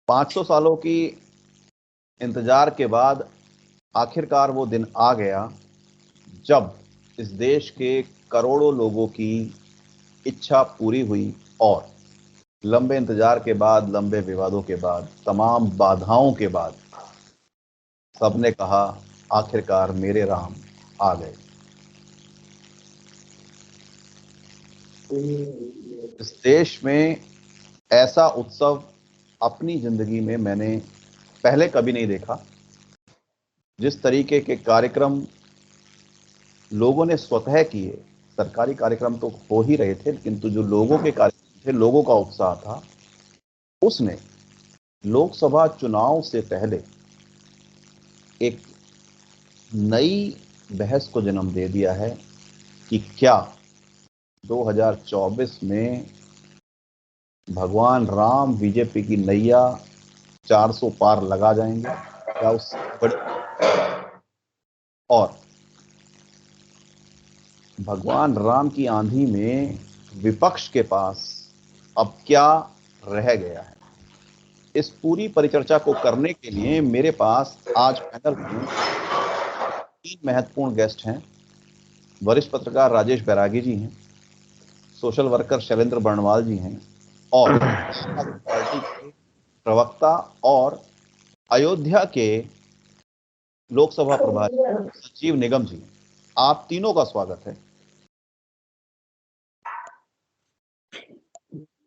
500 सालों की इंतजार के बाद आखिरकार वो दिन आ गया जब इस देश के करोड़ों लोगों की इच्छा पूरी हुई और लंबे इंतजार के बाद, लंबे विवादों के बाद, तमाम बाधाओं के बाद सबने कहा आखिरकार मेरे राम आ गए। इस देश में ऐसा उत्सव अपनी जिंदगी में मैंने पहले कभी नहीं देखा। जिस तरीके के कार्यक्रम लोगों ने स्वतः किए, सरकारी कार्यक्रम तो हो ही रहे थे, किंतु जो लोगों के कार्यक्रम थे, लोगों का उत्साह था, उसने लोकसभा चुनाव से पहले एक नई बहस को जन्म दे दिया है कि क्या 2024 में भगवान राम बीजेपी की नैया 400 पार लगा जाएंगे, क्या उससे बड़ी, और भगवान राम की आंधी में विपक्ष के पास अब क्या रह गया है। इस पूरी परिचर्चा को करने के लिए मेरे पास आज पैनल में 3 महत्वपूर्ण गेस्ट हैं। वरिष्ठ पत्रकार राजेश बैरागी जी हैं, सोशल वर्कर शैलेंद्र बर्णवाल जी हैं और पार्टी के प्रवक्ता और अयोध्या के लोकसभा प्रभारी संजीव निगम जी। आप तीनों का स्वागत है।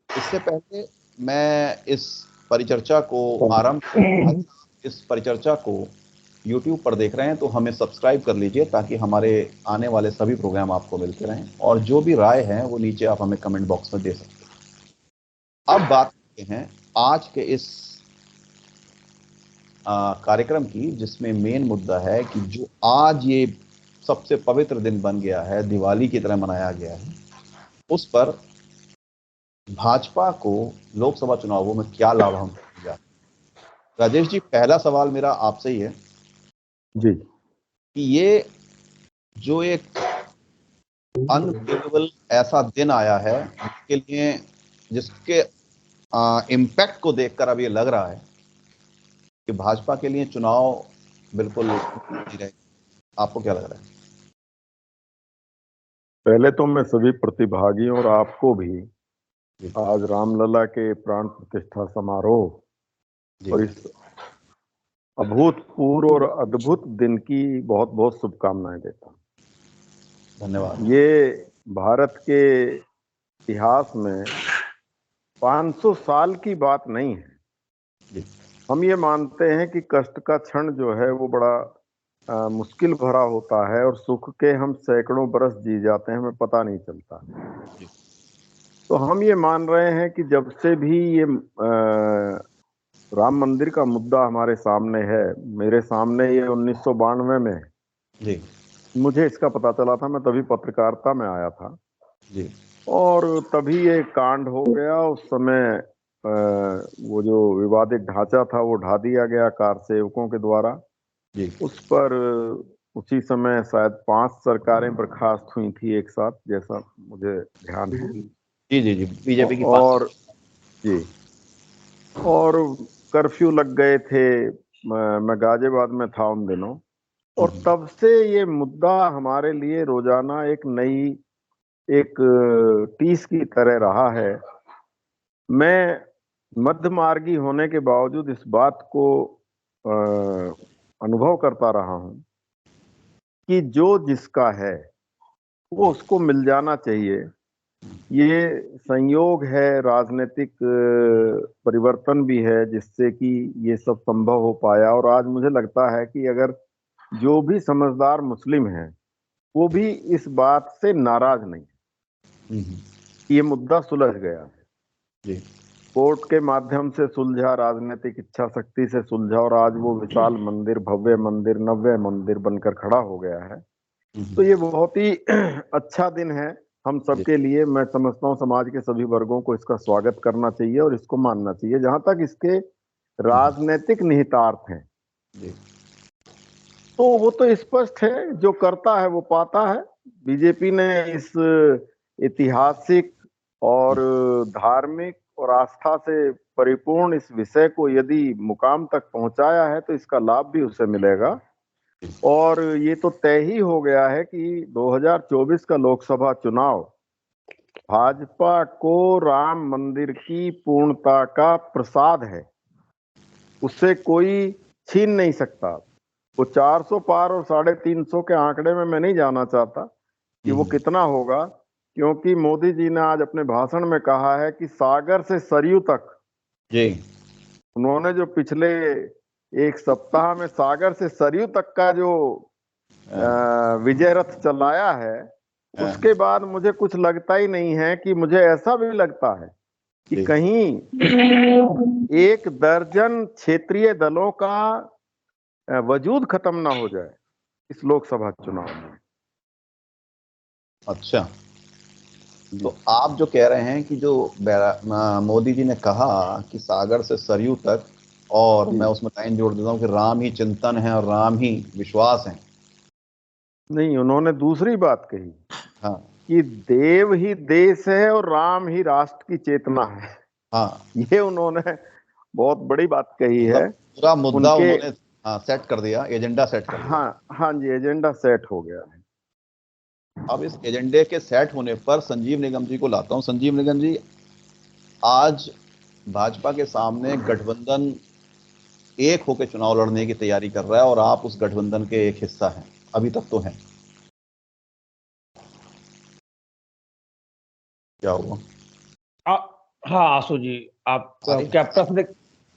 इससे पहले मैं इस परिचर्चा को YouTube पर देख रहे हैं तो हमें सब्सक्राइब कर लीजिए ताकि हमारे आने वाले सभी प्रोग्राम आपको मिलते रहें, और जो भी राय है वो नीचे आप हमें कमेंट बॉक्स में दे सकते हैं। अब बात करते हैं आज के इस कार्यक्रम की, जिसमें मेन मुद्दा है कि जो आज ये सबसे पवित्र दिन बन गया है, दिवाली की तरह मनाया गया है, उस पर भाजपा को लोकसभा चुनावों में क्या लाभ हम मिलेगा। राजेश जी, पहला सवाल मेरा आपसे ही है जी कि ये जो एक अनबिलीवेबल ऐसा दिन आया है जिसके लिए, जिसके इम्पैक्ट को देखकर अब ये लग रहा है कि भाजपा के लिए चुनाव बिल्कुल नहीं रहे। आपको क्या लग रहा है? पहले तो मैं सभी प्रतिभागियों और आपको भी आज रामलला के प्राण प्रतिष्ठा समारोह और इस अभूतपूर्व और अद्भुत दिन की बहुत बहुत शुभकामनाएं देता हूं। धन्यवाद। ये भारत के इतिहास में 500 साल की बात नहीं है। हम ये मानते हैं कि कष्ट का क्षण जो है वो बड़ा मुश्किल भरा होता है और सुख के हम सैकड़ों बरस जी जाते हैं, हमें पता नहीं चलता। तो हम ये मान रहे हैं कि जब से भी ये राम मंदिर का मुद्दा हमारे सामने है, मेरे सामने ये 1992 में जी मुझे इसका पता चला था, मैं तभी पत्रकारिता में आया था जी और तभी ये कांड हो गया। उस समय वो जो विवादित ढांचा था वो ढा दिया गया कार सेवकों के द्वारा। जी उस पर उसी समय शायद 5 सरकारें बर्खास्त हुई थी एक साथ, जैसा मुझे ध्यान है। जी जी जी बीजेपी की और जी, और कर्फ्यू लग गए थे। मैं गाजियाबाद में था उन दिनों, और तब से ये मुद्दा हमारे लिए रोजाना एक नई एक टीस की तरह रहा है। मैं मध्यमार्गी होने के बावजूद इस बात को अनुभव करता रहा हूं कि जो जिसका है वो उसको मिल जाना चाहिए। ये संयोग है, राजनीतिक परिवर्तन भी है जिससे कि ये सब संभव हो पाया। और आज मुझे लगता है कि अगर जो भी समझदार मुस्लिम हैं वो भी इस बात से नाराज नहीं है। ये मुद्दा सुलझ गया है, जी कोर्ट के माध्यम से सुलझा, राजनीतिक इच्छा शक्ति से सुलझा, और आज वो विशाल मंदिर, भव्य मंदिर, नव्य मंदिर बनकर खड़ा हो गया है। तो ये बहुत ही अच्छा दिन है हम सबके लिए। मैं समझता हूँ समाज के सभी वर्गों को इसका स्वागत करना चाहिए और इसको मानना चाहिए। जहां तक इसके राजनीतिक निहितार्थ हैं तो वो तो स्पष्ट है, जो करता है वो पाता है। बीजेपी ने इस ऐतिहासिक और धार्मिक और आस्था से परिपूर्ण इस विषय को यदि मुकाम तक पहुंचाया है तो इसका लाभ भी उसे मिलेगा। और ये तो तय ही हो गया है कि 2024 का लोकसभा चुनाव भाजपा को राम मंदिर की पूर्णता का प्रसाद है, उससे कोई छीन नहीं सकता। वो 400 पार और 350 के आंकड़े में मैं नहीं जाना चाहता कि वो कितना होगा, क्योंकि मोदी जी ने आज अपने भाषण में कहा है कि सागर से सरयू तक जी उन्होंने जो पिछले एक सप्ताह में सागर से सरयू तक का जो विजय रथ चलाया है, उसके बाद मुझे कुछ लगता ही नहीं है कि मुझे ऐसा भी लगता है कि कहीं 1 दर्जन क्षेत्रीय दलों का वजूद खत्म ना हो जाए इस लोकसभा चुनाव में। अच्छा, तो आप जो कह रहे हैं कि जो मोदी जी ने कहा कि सागर से सरयू तक, और मैं उसमें लाइन जोड़ देता हूँ कि राम ही चिंतन है और राम ही विश्वास है। नहीं, उन्होंने दूसरी बात कही, हाँ कि देव ही देश है और राम ही राष्ट्र की चेतना है। हाँ, ये उन्होंने बहुत बड़ी बात कही है। मतलब पूरा मुद्दा उनके उन्होंने सेट कर दिया, एजेंडा सेट कर दिया। हाँ जी, एजेंडा सेट हो गया है। अब इस एजेंडे के सेट होने पर संजीव निगम जी को लाता हूं। संजीव निगम जी, आज भाजपा के सामने गठबंधन एक होकर चुनाव लड़ने की तैयारी कर रहा है और आप उस गठबंधन के एक हिस्सा हैं, अभी तक तो हैं। क्या हुआ? हाँ आशु जी, आप अरे क्या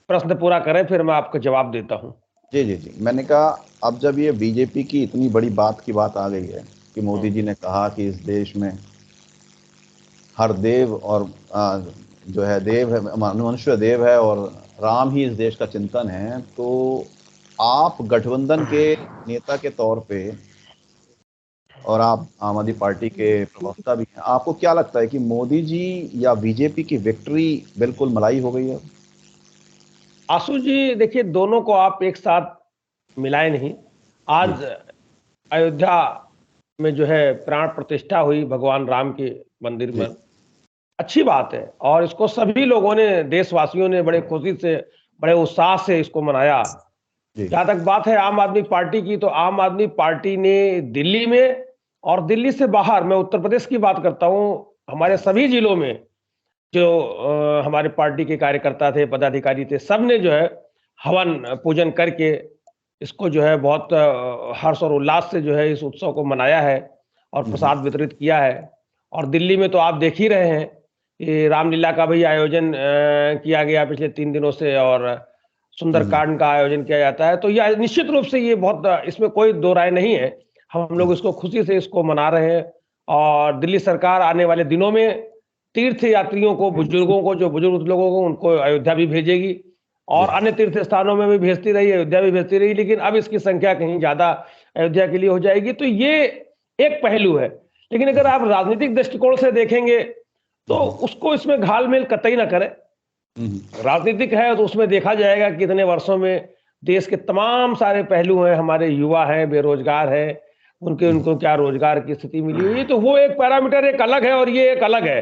प्रश्न पूरा करें, फिर मैं आपको जवाब देता हूँ। जी जी जी, मैंने कहा अब जब ये बीजेपी की इतनी बड़ी बात की बात आ गई है कि मोदी जी ने कहा कि इस देश में हर देव और जो है देव है, मनुष्य देव है और राम ही इस देश का चिंतन है, तो आप गठबंधन के नेता के तौर पे और आप आम आदमी पार्टी के प्रवक्ता भी हैं, आपको क्या लगता है कि मोदी जी या बीजेपी की विक्ट्री बिल्कुल मलाई हो गई है? आशु जी देखिए, दोनों को आप एक साथ मिलाए नहीं। आज अयोध्या में जो है प्राण प्रतिष्ठा हुई भगवान राम के मंदिर में, अच्छी बात है, और इसको सभी लोगों ने, देशवासियों ने बड़े खुशी से, बड़े उत्साह से इसको मनाया। जहां तक बात है आम आदमी पार्टी की, तो आम आदमी पार्टी ने दिल्ली में और दिल्ली से बाहर, मैं उत्तर प्रदेश की बात करता हूं, हमारे सभी जिलों में जो हमारे पार्टी के कार्यकर्ता थे, पदाधिकारी थे, सब ने जो है हवन पूजन करके इसको जो है बहुत हर्ष और उल्लास से जो है इस उत्सव को मनाया है और प्रसाद वितरित किया है। और दिल्ली में तो आप देख ही रहे हैं कि रामलीला का भी आयोजन किया गया पिछले 3 दिनों से, और सुंदरकांड का आयोजन किया जाता है। तो यह निश्चित रूप से ये बहुत, इसमें कोई दो राय नहीं है, हम लोग इसको खुशी से इसको मना रहे हैं। और दिल्ली सरकार आने वाले दिनों में तीर्थ यात्रियों को, बुजुर्गों को, जो बुजुर्ग लोगों को, उनको अयोध्या भी भेजेगी और अन्य तीर्थ स्थानों में भी भेजती रही, अयोध्या भी भेजती रही, लेकिन अब इसकी संख्या कहीं ज्यादा अयोध्या के लिए हो जाएगी। तो ये एक पहलू है। लेकिन अगर आप राजनीतिक दृष्टिकोण से देखेंगे तो उसको इसमें घालमेल कतई ना करें। राजनीतिक है तो उसमें देखा जाएगा कि इतने वर्षों में देश के तमाम सारे पहलू हैं, हमारे युवा हैं, बेरोजगार हैं, उनको क्या रोजगार की स्थिति मिली हुई है, तो वो एक पैरामीटर एक अलग है और ये एक अलग है।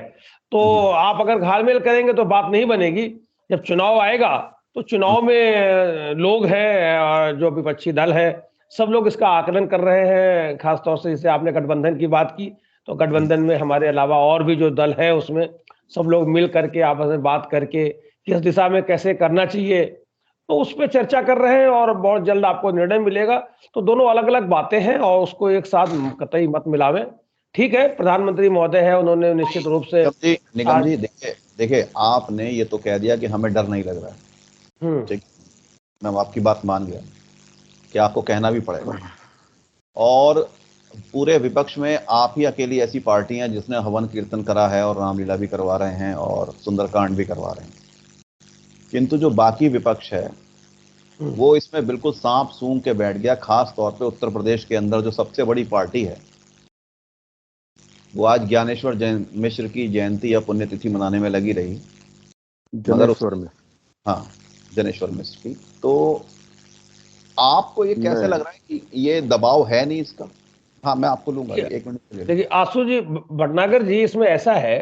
तो आप अगर घालमेल करेंगे तो बात नहीं बनेगी। जब चुनाव आएगा तो चुनाव में लोग हैं, जो विपक्षी दल है, सब लोग इसका आकलन कर रहे हैं। खासतौर से जैसे आपने गठबंधन की बात की, तो गठबंधन में हमारे अलावा और भी जो दल है उसमें सब लोग मिल करके आपस में बात करके किस दिशा में कैसे करना चाहिए, तो उस पर चर्चा कर रहे हैं और बहुत जल्द आपको निर्णय मिलेगा। तो दोनों अलग अलग बातें हैं और उसको एक साथ कतई मत मिलावें। ठीक है, प्रधानमंत्री महोदय है, उन्होंने निश्चित रूप से निगम जी देखिए आपने ये तो कह दिया कि हमें डर नहीं लग रहा है, ठीक, मैं आपकी बात मान गया कि आपको कहना भी पड़ेगा। और पूरे विपक्ष में आप ही अकेली ऐसी पार्टी हैं जिसने हवन कीर्तन करा है और रामलीला भी करवा रहे हैं और सुंदरकांड भी करवा रहे हैं, किंतु जो बाकी विपक्ष है वो इसमें बिल्कुल सांप सूंघ के बैठ गया। खास तौर पे उत्तर प्रदेश के अंदर जो सबसे बड़ी पार्टी है वो आज ज्ञानेश्वर मिश्र की जयंती या पुण्यतिथि मनाने में लगी रही, जनेश्वर में, हाँ जनेश्वर मिश्र की। तो आपको ये कैसे लग रहा है कि ये दबाव है नहीं इसका? हाँ मैं आपको लूंगा, 1 मिनट। देखिए आशु जी, भटनागर जी, इसमें ऐसा है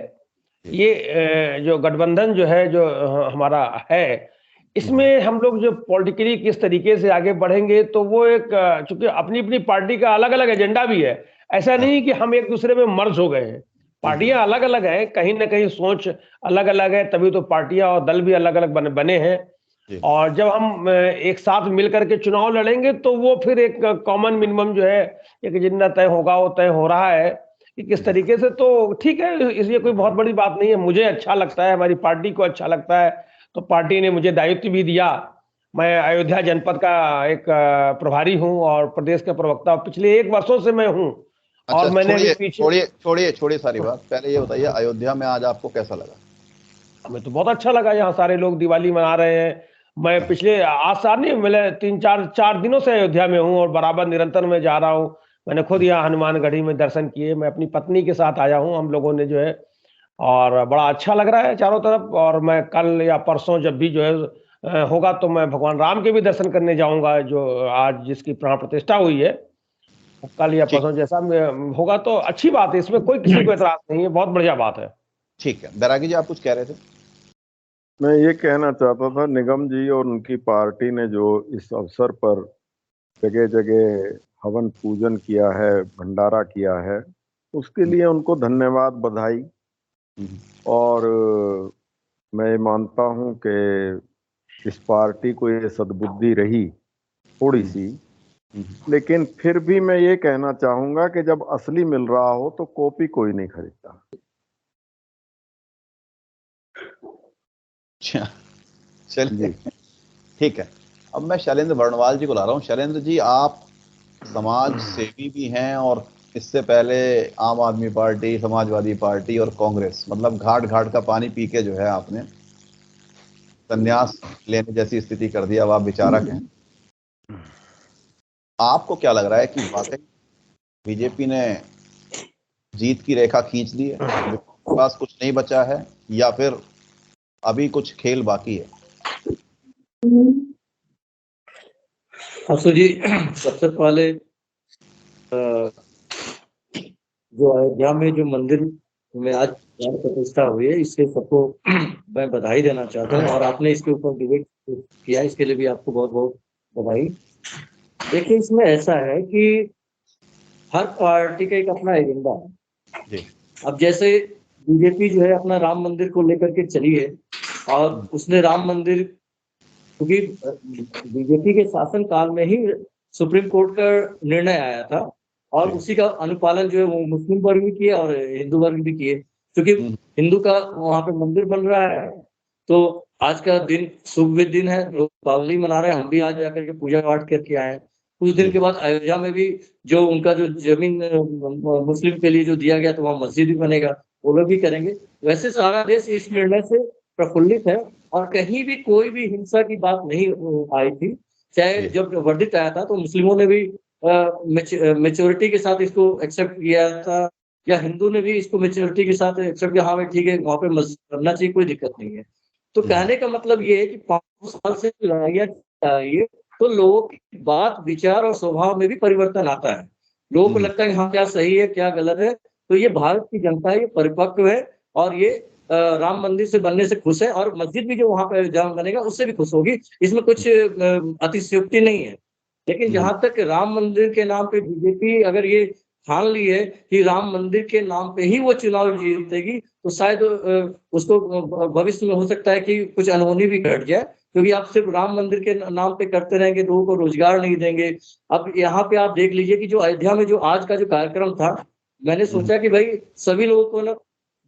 ये जो गठबंधन जो है जो हमारा है, इसमें हम लोग जो पॉलिटिकली किस तरीके से आगे बढ़ेंगे, तो वो एक चूंकि अपनी अपनी पार्टी का अलग अलग एजेंडा भी है, ऐसा नहीं कि हम एक दूसरे में मर्ज हो गए हैं। पार्टियां अलग अलग हैं, कहीं ना कहीं सोच अलग अलग है, तभी तो पार्टियां और दल भी अलग अलग बने हैं। और जब हम एक साथ मिलकर के चुनाव लड़ेंगे तो वो फिर एक कॉमन मिनिमम जो है एक एजेंडा तय होगा, वो तय हो रहा है कि किस तरीके से। तो ठीक है, इसलिए कोई बहुत बड़ी बात नहीं है। मुझे अच्छा लगता है, हमारी पार्टी को अच्छा लगता है, तो पार्टी ने मुझे दायित्व भी दिया। मैं अयोध्या जनपद का एक प्रभारी हूं और प्रदेश का प्रवक्ता पिछले 1 वर्षों से मैं हूं। अच्छा, और मैंने भी छोड़िए पीछे छोड़िए छोड़िए छोड़िए सारी बात, पहले ये बताइए अयोध्या में आज आपको कैसा लगा? हमें तो बहुत अच्छा लगा, यहाँ सारे लोग दिवाली मना रहे हैं। मैं पिछले आज साल नहीं, मैं 3-4 दिनों से अयोध्या में हूँ और बराबर निरंतर मैं जा रहा हूँ। मैंने खुद यहाँ हनुमानगढ़ी में दर्शन किए, मैं अपनी पत्नी के साथ आया हूँ, हम लोगों ने जो है, और बड़ा अच्छा लग रहा है चारों तरफ। और मैं कल या परसों जब भी जो है होगा, तो मैं भगवान राम के भी दर्शन करने जाऊंगा, जो आज जिसकी प्राण प्रतिष्ठा हुई है। कल या ठीक परसों जैसा होगा तो अच्छी बात है, इसमें कोई किसी को एतराज नहीं है, बहुत बढ़िया बात है। ठीक है, बैरागी जी आप कुछ कह रहे थे? मैं ये कहना चाहता था, निगम जी और उनकी पार्टी ने जो इस अवसर पर जगह जगह हवन पूजन किया है, भंडारा किया है, उसके लिए उनको धन्यवाद, बधाई। और मैं मानता हूं कि इस पार्टी को ये सद्बुद्धि रही थोड़ी सी, लेकिन फिर भी मैं ये कहना चाहूंगा कि जब असली मिल रहा हो तो कॉपी कोई नहीं खरीदता। चलिए ठीक है। अब मैं शैलेंद्र वर्णवाल जी को ला रहा हूँ। शैलेंद्र जी, आप समाज सेवी भी हैं और इससे पहले आम आदमी पार्टी, समाजवादी पार्टी और कांग्रेस, मतलब घाट घाट का पानी पी के जो है आपने संन्यास लेने जैसी स्थिति कर दी। अब आप विचारक हैं। आपको क्या लग रहा है कि वाकई बीजेपी ने जीत की रेखा खींच दी है, विपक्ष के पास कुछ नहीं बचा है, या फिर अभी कुछ खेल बाकी है? आशु जी, सबसे पहले जो अयोध्या में जो मंदिर में आज प्राण प्रतिष्ठा हुई है, इसके सबको मैं बधाई देना चाहता हूँ। और आपने इसके ऊपर डिबेट किया, इसके लिए भी आपको बहुत बहुत बधाई। देखिए, इसमें ऐसा है कि हर पार्टी का एक अपना एजेंडा है। अब जैसे बीजेपी जो है अपना राम मंदिर को लेकर के चली है, और उसने राम मंदिर, क्योंकि बीजेपी के शासन काल में ही सुप्रीम कोर्ट का निर्णय आया था, और उसी का अनुपालन जो है वो मुस्लिम वर्ग भी किए और हिंदू वर्ग भी किए। क्योंकि हिंदू का वहां पे मंदिर बन रहा है, तो आज का दिन शुभ दिन है, लोग दीपावली मना रहे हैं, हम भी आज जाकर के पूजा पाठ करके आए हैं। कुछ दिन के बाद अयोध्या में भी जो उनका जो जमीन मुस्लिम के लिए जो दिया गया, तो वहाँ मस्जिद भी बनेगा, वो लोग भी करेंगे। वैसे सारा देश इस निर्णय से प्रफुल्लित है, और कहीं भी कोई भी हिंसा की बात नहीं आई थी। चाहे जब वर्डिक्ट आया था तो मुस्लिमों ने भी मेच्योरिटी के साथ इसको एक्सेप्ट किया था, या हिंदू ने भी इसको मेच्योरिटी के साथ एक्सेप्ट किया, हाँ भाई ठीक है, वहां पे मस्जिद बनना चाहिए, कोई दिक्कत नहीं है। तो कहने का मतलब ये है कि 5 साल से लड़ाइयाँ चाहिए, तो लोगों की बात, विचार और स्वभाव में भी परिवर्तन आता है। लोगों को लगता है कि हाँ, क्या सही है क्या गलत है। तो ये भारत की जनता है, ये परिपक्व है, और ये राम मंदिर से बनने से खुश है, और मस्जिद भी जो वहां पर जहाँ बनेगा उससे भी खुश होगी। इसमें कुछ अतिशयोक्ति नहीं है। लेकिन जहां तक राम मंदिर के नाम पे बीजेपी अगर ये ठान ली है कि राम मंदिर के नाम पे ही वो चुनाव जीतेगी, तो शायद उसको भविष्य में हो सकता है कि कुछ अनहोनी भी घट जाए, क्योंकि आप सिर्फ राम मंदिर के नाम पे करते रहेंगे, लोगों को रोजगार नहीं देंगे। अब यहाँ पे आप देख लीजिए कि जो अयोध्या में जो आज का जो कार्यक्रम था, मैंने सोचा कि भाई सभी लोगों को ना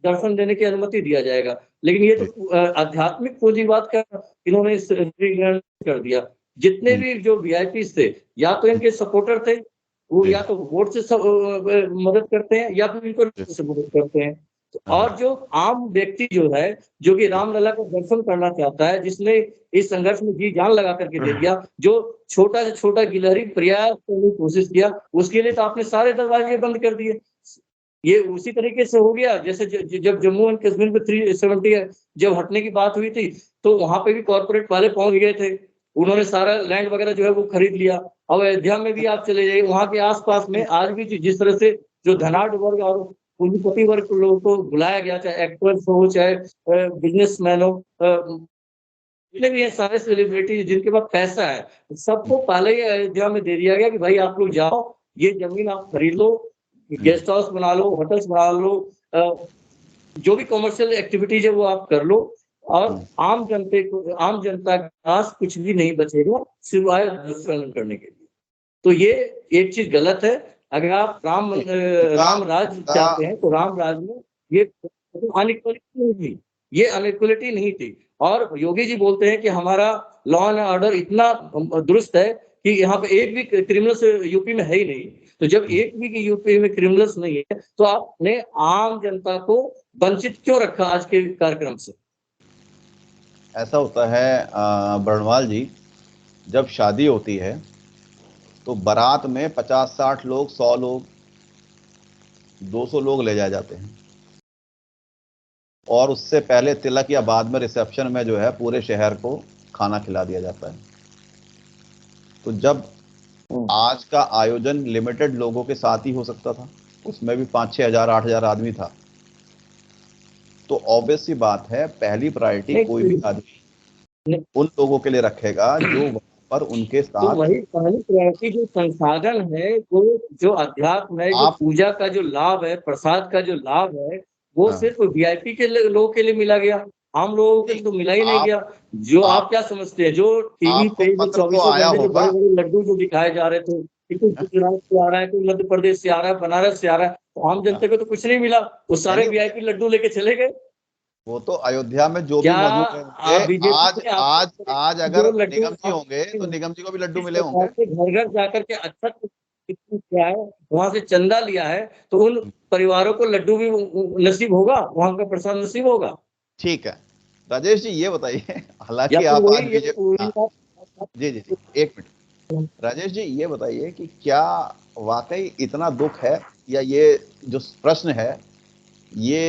दर्शन देने की अनुमति दिया जाएगा, लेकिन ये तो आध्यात्मिक पूंजीवाद का इन्होंने कर दिया। जितने भी जो वीआईपी थे, या तो इनके सपोर्टर थे, वो या तो वोट से मदद करते हैं, या फिर इनको से मदद करते हैं। और जो आम व्यक्ति जो है, जो कि रामलला का दर्शन करना चाहता है, जिसने इस संघर्ष में जी जान लगा करके दे दिया, जो छोटा से छोटा गिलहरी प्रयास करने की कोशिश किया, उसके लिए तो आपने सारे दरवाजे बंद कर दिए। ये उसी तरीके से हो गया जैसे जब जम्मू एंड कश्मीर में 370 जब हटने की बात हुई थी, तो वहां पे भी कॉर्पोरेट वाले पहुंच गए थे, उन्होंने सारा लैंड वगैरह जो है वो खरीद लिया। अब अयोध्या में भी आप चले जाइए, वहां के आसपास में आज भी जिस तरह से जो धनाढ़ वर्ग और पूंजीपति वर्ग के लोगों को बुलाया गया, चाहे एक्टर्स हो, चाहे बिजनेसमैन हो, जितने भी हैं सारे सेलिब्रिटी जिनके पास पैसा है, सबको पहले ही अयोध्या में दे दिया गया कि भाई आप लोग जाओ, ये जमीन आप खरीद लो, गेस्ट हाउस बना लो, होटल्स बना लो, जो भी कॉमर्शियल एक्टिविटीज है वो आप कर लो, और आम जनता के पास कुछ भी नहीं बचेगा सिवाय दुष्कर्म करने के लिए। तो ये एक चीज गलत है। अगर आप राम राज चाहते हैं तो राम राज में ये अनइक्वलिटी नहीं थी, ये अनइक्वलिटी नहीं थी। और योगी जी बोलते हैं कि हमारा लॉ एंड ऑर्डर इतना दुरुस्त है कि यहाँ पे एक भी क्रिमिनल्स यूपी में है ही नहीं। तो जब एक भी यूपी में क्रिमिनल्स नहीं है तो आपने आम जनता को वंचित क्यों रखा आज के कार्यक्रम से? ऐसा होता है बर्णवाल जी, जब शादी होती है तो बारात में 50-60 लोग, 100 लोग, 200 लोग ले जाए जाते हैं, और उससे पहले तिलक या बाद में रिसेप्शन में जो है पूरे शहर को खाना खिला दिया जाता है। तो जब आज का आयोजन लिमिटेड लोगों के साथ ही हो सकता था, उसमें भी 5-6 हजार 8 हजार आदमी था, तो ऑब्वियस सी बात है पहली प्रायोरिटी कोई भी आदमी उन लोगों के लिए रखेगा जो वहां पर उनके साथ। तो वही पहली प्रायोरिटी जो संसाधन है, वो जो अध्यात्म है, जो पूजा का जो लाभ है, प्रसाद का जो लाभ है, वो सिर्फ वीआईपी के लोगों के लिए मिला गया, आम लोगों के लिए तो मिला ही नहीं गया। जो आप क्या समझते हैं, जो टीवी पे जो 24 घंटे जो बड़े बड़े लड्डू जो दिखाए जा रहे थे, कोई गुजरात से आ रहा है, कोई मध्य प्रदेश से आ रहा है, बनारस से आ रहा है, तो आम जनता को तो कुछ नहीं मिला, वो सारे वीआईपी लड्डू लेके चले गए। वो तो अयोध्या में जो भी मौजूद है, आज अगर निगम जी होंगे तो निगम जी को भी लड्डू मिले होंगे। घर घर जाकर के अच्छा क्या है, वहां से चंदा लिया है, तो उन परिवारों को लड्डू भी नसीब होगा, वहां का प्रसाद नसीब होगा। ठीक है राजेश जी, ये बताइए, हालांकि आप आज जी जी जी एक मिनट, राजेश जी ये बताइए कि क्या वाकई इतना दुख है, या ये जो प्रश्न है ये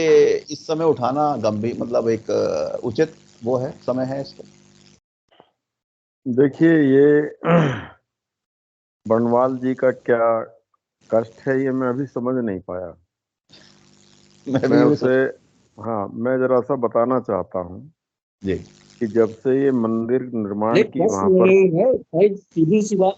इस समय उठाना गंभीर, मतलब एक उचित वो है, समय है इसका? देखिए, ये बर्णवाल जी का क्या कष्ट है ये मैं अभी समझ नहीं पाया। मैं उसे मैं जरा सा बताना चाहता हूँ जी कि जब से ये मंदिर निर्माण की वहाँ पर है, सीधी सी बात,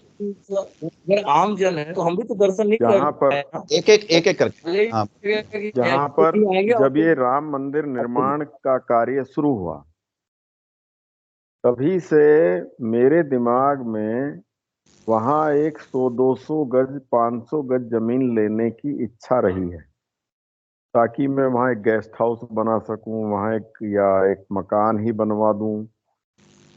अगर आम जन है तो हम भी तो दर्शन नहीं जहाँ पर एक करके जहाँ पर जब ये राम मंदिर निर्माण का कार्य शुरू हुआ, तभी से मेरे दिमाग में वहाँ 100-200 गज 500 गज जमीन लेने की इच्छा रही है, ताकि मैं वहाँ एक गेस्ट हाउस बना सकूं, वहाँ एक मकान ही बनवा दूं,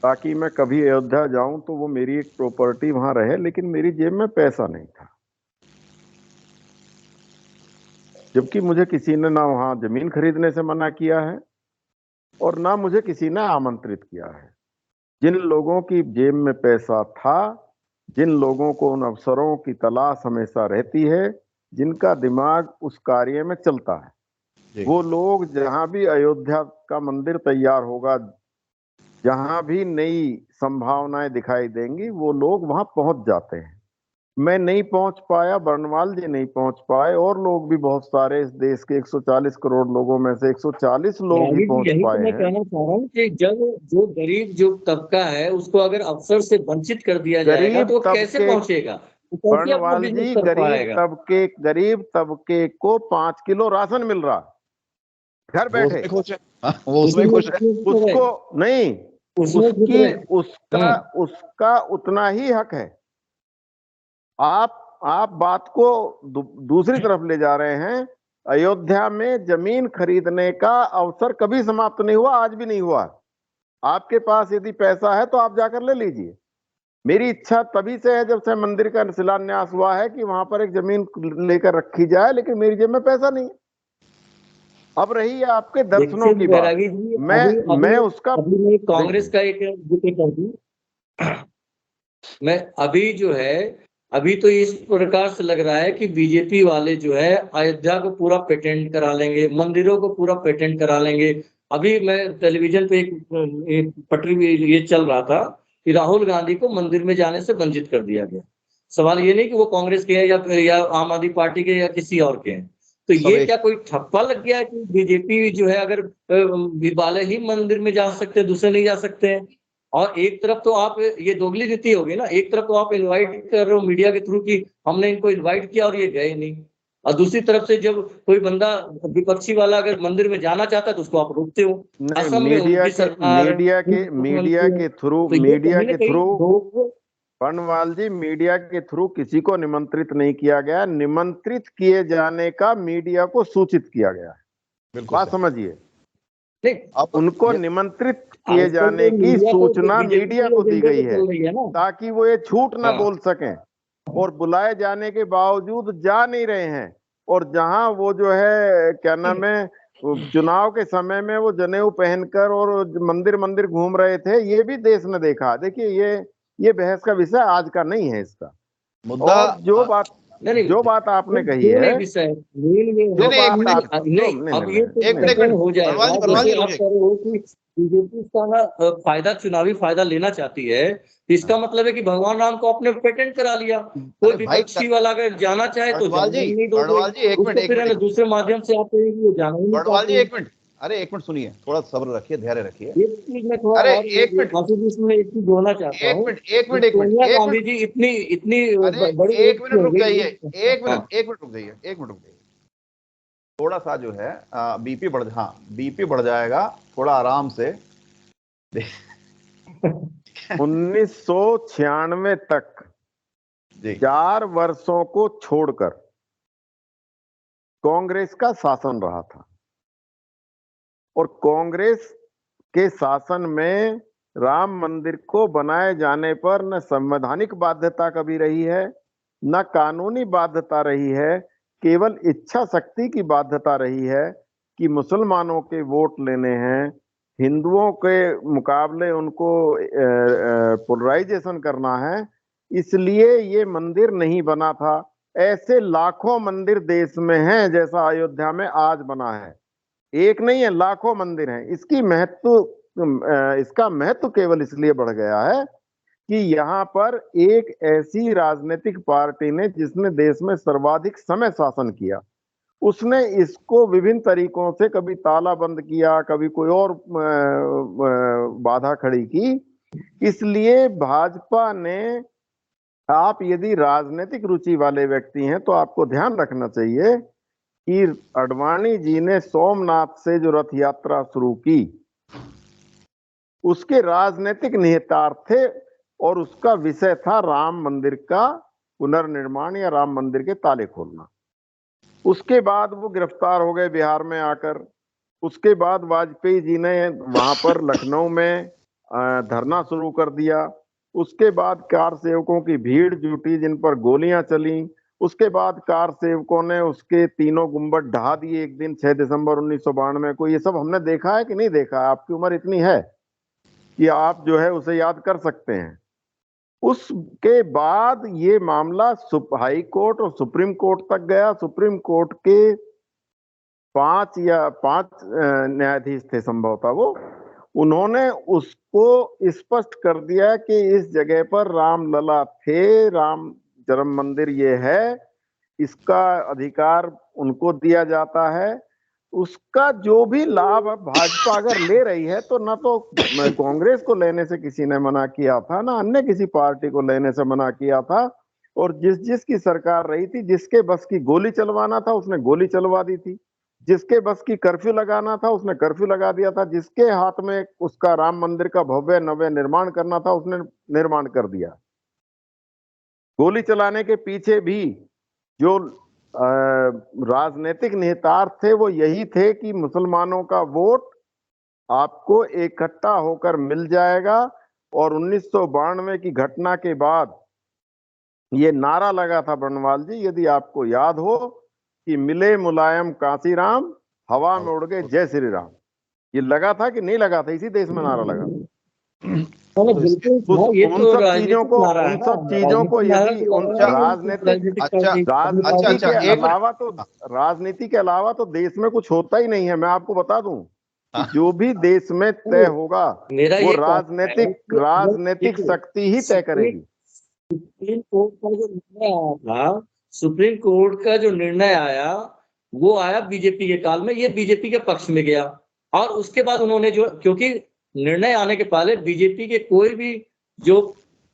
ताकि मैं कभी अयोध्या जाऊं तो वो मेरी एक प्रॉपर्टी वहाँ रहे। लेकिन मेरी जेब में पैसा नहीं था, जबकि मुझे किसी ने ना वहाँ जमीन खरीदने से मना किया है और ना मुझे किसी ने आमंत्रित किया है। जिन लोगों की जेब में पैसा था, जिन लोगों को उन अवसरों की तलाश हमेशा रहती है, जिनका दिमाग उस कार्य में चलता है, वो लोग जहां भी अयोध्या का मंदिर तैयार होगा, जहां भी नई संभावनाएं दिखाई देंगी, वो लोग वहां पहुंच जाते हैं। मैं नहीं पहुंच पाया, बर्णवाल जी नहीं पहुंच पाए, और लोग भी बहुत सारे इस देश के 140 करोड़ लोगों में से 140 लोग ही पहुंच पाए हैं। मैं कहना चाह रहा हूँ कि जब जो गरीब जो तबका है उसको अगर अवसर से वंचित कर दिया जाएगा तो कैसे पहुंचेगा? बर्णवाल जी, गरीब तबके को 5 किलो राशन मिल रहा, घर बैठे, वो उसमें खुश है, उसको नहीं, उसका उतना ही हक है। आप बात को दूसरी तरफ ले जा रहे हैं। अयोध्या में जमीन खरीदने का अवसर कभी समाप्त नहीं हुआ, आज भी नहीं हुआ। आपके पास यदि पैसा है तो आप जाकर ले लीजिए। मेरी इच्छा तभी से है जब से मंदिर का शिलान्यास हुआ है कि वहां पर एक जमीन लेकर रखी जाए, लेकिन मेरी जेब में पैसा नहीं। अब रही है आपके दर्शनों की बात, मैं उसका कांग्रेस का एक जिक्र कर दूं, मैं अभी जो है, अभी तो इस प्रकार से लग रहा है कि बीजेपी वाले जो है अयोध्या को पूरा पेटेंट करा लेंगे, मंदिरों को पूरा पेटेंट करा लेंगे। अभी मैं टेलीविजन पे एक पटरी में ये चल रहा था कि राहुल गांधी को मंदिर में जाने से वंचित कर दिया गया। सवाल ये नहीं कि वो कांग्रेस के हैं या आम आदमी पार्टी के या किसी और के हैं, तो सब ये एक क्या कोई ठप्पा लग गया है कि बीजेपी जो है अगर वाले ही मंदिर में जा सकते हैं, दूसरे नहीं जा सकते हैं? और एक तरफ तो आप, ये दोगली नीति होगी ना, एक तरफ तो आप इनवाइट कर रहे हो मीडिया के थ्रू कि हमने इनको इनवाइट किया और ये गए नहीं, और दूसरी तरफ से जब कोई बंदा विपक्षी वाला अगर मंदिर में जाना चाहता है तो उसको आप रोकते हो। नहीं, असम में उनकी सरकार है, मीडिया मुख्यमंत्री है, के थ्रू तो ये कहीं ना कहीं बनवाल जी, मीडिया के थ्रू किसी को निमंत्रित नहीं किया गया, निमंत्रित किए जाने का मीडिया को सूचित किया गया है। बिल्कुल बात सही। समझिए, नहीं, अब उनको ये निमंत्रित किए आजकल जाने तो की मीडिया तो सूचना बीजेपी मीडिया के को दी एजेंडे गई पे है चल रही है ना। ताकि वो ये झूठ ना हाँ। बोल सकें, और बुलाए जाने के बावजूद जा नहीं रहे हैं। और जहां वो जो है क्या नाम है, वो चुनाव के समय में वो जनेऊ पहनकर और मंदिर मंदिर घूम रहे थे, ये भी देश ने देखा। देखिए, ये बहस का विषय आज का नहीं है इसका। मुद्दा और नहीं, जो बात आपने कही ये है, नहीं विषय, मेन ये जो है नहीं, एक बात मिनट, आप नहीं, अब ये तो एक मिनट, कंटेन हो जाएगा। बनवाल जी जैसे आप रुकिए। कह रहे हो कि बीजेपी इसका ना फायदा, चुनावी फायदा लेना चाहती है, तो इसका मतलब है कि भगवान राम को आपने पेटेंट करा लिया। कोई अरे भाई विपक्षी वाला अगर जाना चाहे तो बनवाल जाना जी, ही नहीं दोगे, बनवाल जी एक मिनट, उसको एक फिर है मिनट, ना दूसरे माध्यम से आप कहेंगे वो जाना ही नहीं बनवाल जी चाहते। एक मिनट, अरे एक मिनट सुनिए, थोड़ा सब्र रखिए, धैर्य रखिए। ये चीज मैं थोड़ा अरे और एक मिनट, आंसू जी इसमें एक चीज जोड़ना चाहता एक हूँ मिनट, एक कि मिनट, एक मिनट, सोनिया एक गांधी मिनट, जी इतनी इतनी अरे बड़ी एज एक की मिनट हो रुक गई। जाइए, एक हाँ, मिनट, एक मिनट रुक जाइए, एक मिनट रुक जाइए। थोड़ा सा जो है बीपी बढ़, हाँ बीपी बढ़ जाएगा, थोड़ा आराम से। 1996 तक जी 4 वर्षों को छोड़कर कांग्रेस का शासन रहा था, और कांग्रेस के शासन में राम मंदिर को बनाए जाने पर न संवैधानिक बाध्यता कभी रही है, न कानूनी बाध्यता रही है, केवल इच्छा शक्ति की बाध्यता रही है कि मुसलमानों के वोट लेने हैं, हिंदुओं के मुकाबले उनको पोलराइजेशन करना है, इसलिए ये मंदिर नहीं बना था। ऐसे लाखों मंदिर देश में हैं, जैसा अयोध्या में आज बना है। एक नहीं है, लाखों मंदिर हैं। इसका महत्व केवल इसलिए बढ़ गया है कि यहाँ पर एक ऐसी राजनीतिक पार्टी ने, जिसने देश में सर्वाधिक समय शासन किया, उसने इसको विभिन्न तरीकों से कभी ताला बंद किया, कभी कोई और बाधा खड़ी की। इसलिए भाजपा ने, आप यदि राजनीतिक रुचि वाले व्यक्ति हैं तो आपको ध्यान रखना चाहिए कि अडवाणी जी ने सोमनाथ से जो रथ यात्रा शुरू की, उसके राजनीतिक निहितार्थ थे, और उसका विषय था राम मंदिर का पुनर्निर्माण या राम मंदिर के ताले खोलना। उसके बाद वो गिरफ्तार हो गए बिहार में आकर। उसके बाद वाजपेयी जी ने वहां पर लखनऊ में धरना शुरू कर दिया। उसके बाद कार सेवकों की भीड़ जुटी जिन पर गोलियां चली। उसके बाद कार सेवकों ने उसके तीनों गुंबद ढहा दिए एक दिन 6 दिसंबर 1992 को। ये सब हमने देखा है कि नहीं देखा है? आपकी उम्र इतनी है कि आप जो है उसे याद कर सकते हैं। उसके बाद ये मामला हाई कोर्ट और सुप्रीम कोर्ट तक गया। सुप्रीम कोर्ट के 5 न्यायाधीश थे संभवतः वो, उन्होंने उसको स्पष्ट कर दिया कि इस जगह पर रामलला थे, राम जन्म मंदिर ये है, इसका अधिकार उनको दिया जाता है। उसका जो भी लाभ अब भाजपा अगर ले रही है, तो ना तो कांग्रेस को लेने से किसी ने मना किया था, ना अन्य किसी पार्टी को लेने से मना किया था। और जिसकी सरकार रही थी, जिसके बस की गोली चलवाना था उसने गोली चलवा दी थी, जिसके बस की कर्फ्यू लगाना था उसने कर्फ्यू लगा दिया था, जिसके हाथ में उसका राम मंदिर का भव्य नव्य निर्माण करना था उसने निर्माण कर दिया। गोली चलाने के पीछे भी जो राजनीतिक निहितार्थ थे वो यही थे कि मुसलमानों का वोट आपको इकट्ठा होकर मिल जाएगा। और 1992 की घटना के बाद ये नारा लगा था बनवाल जी, यदि आपको याद हो, कि मिले मुलायम कांसीराम, हवा में उड़ गए जय श्री राम। ये लगा था कि नहीं लगा था? इसी देश में नारा लगा। बिल्कुल, ये उन तो सब चीजों को, नारा है उन ना, सब चीजों को यदि उन अच्छा, राजनीति अच्छा, के एक मिनट। अलावा तो, राजनीति के अलावा तो देश में कुछ होता ही नहीं है। मैं आपको बता दूं कि जो भी देश में तय होगा मेरा वो ये राजनीतिक शक्ति ही तय करेगी। सुप्रीम कोर्ट का जो निर्णय आया था, सुप्रीम कोर्ट का जो निर्णय आया वो आया बीजेपी के काल में, ये बीजेपी के पक्ष में गया। और उसके बाद उन्होंने जो, क्योंकि निर्णय आने के पहले बीजेपी के कोई भी जो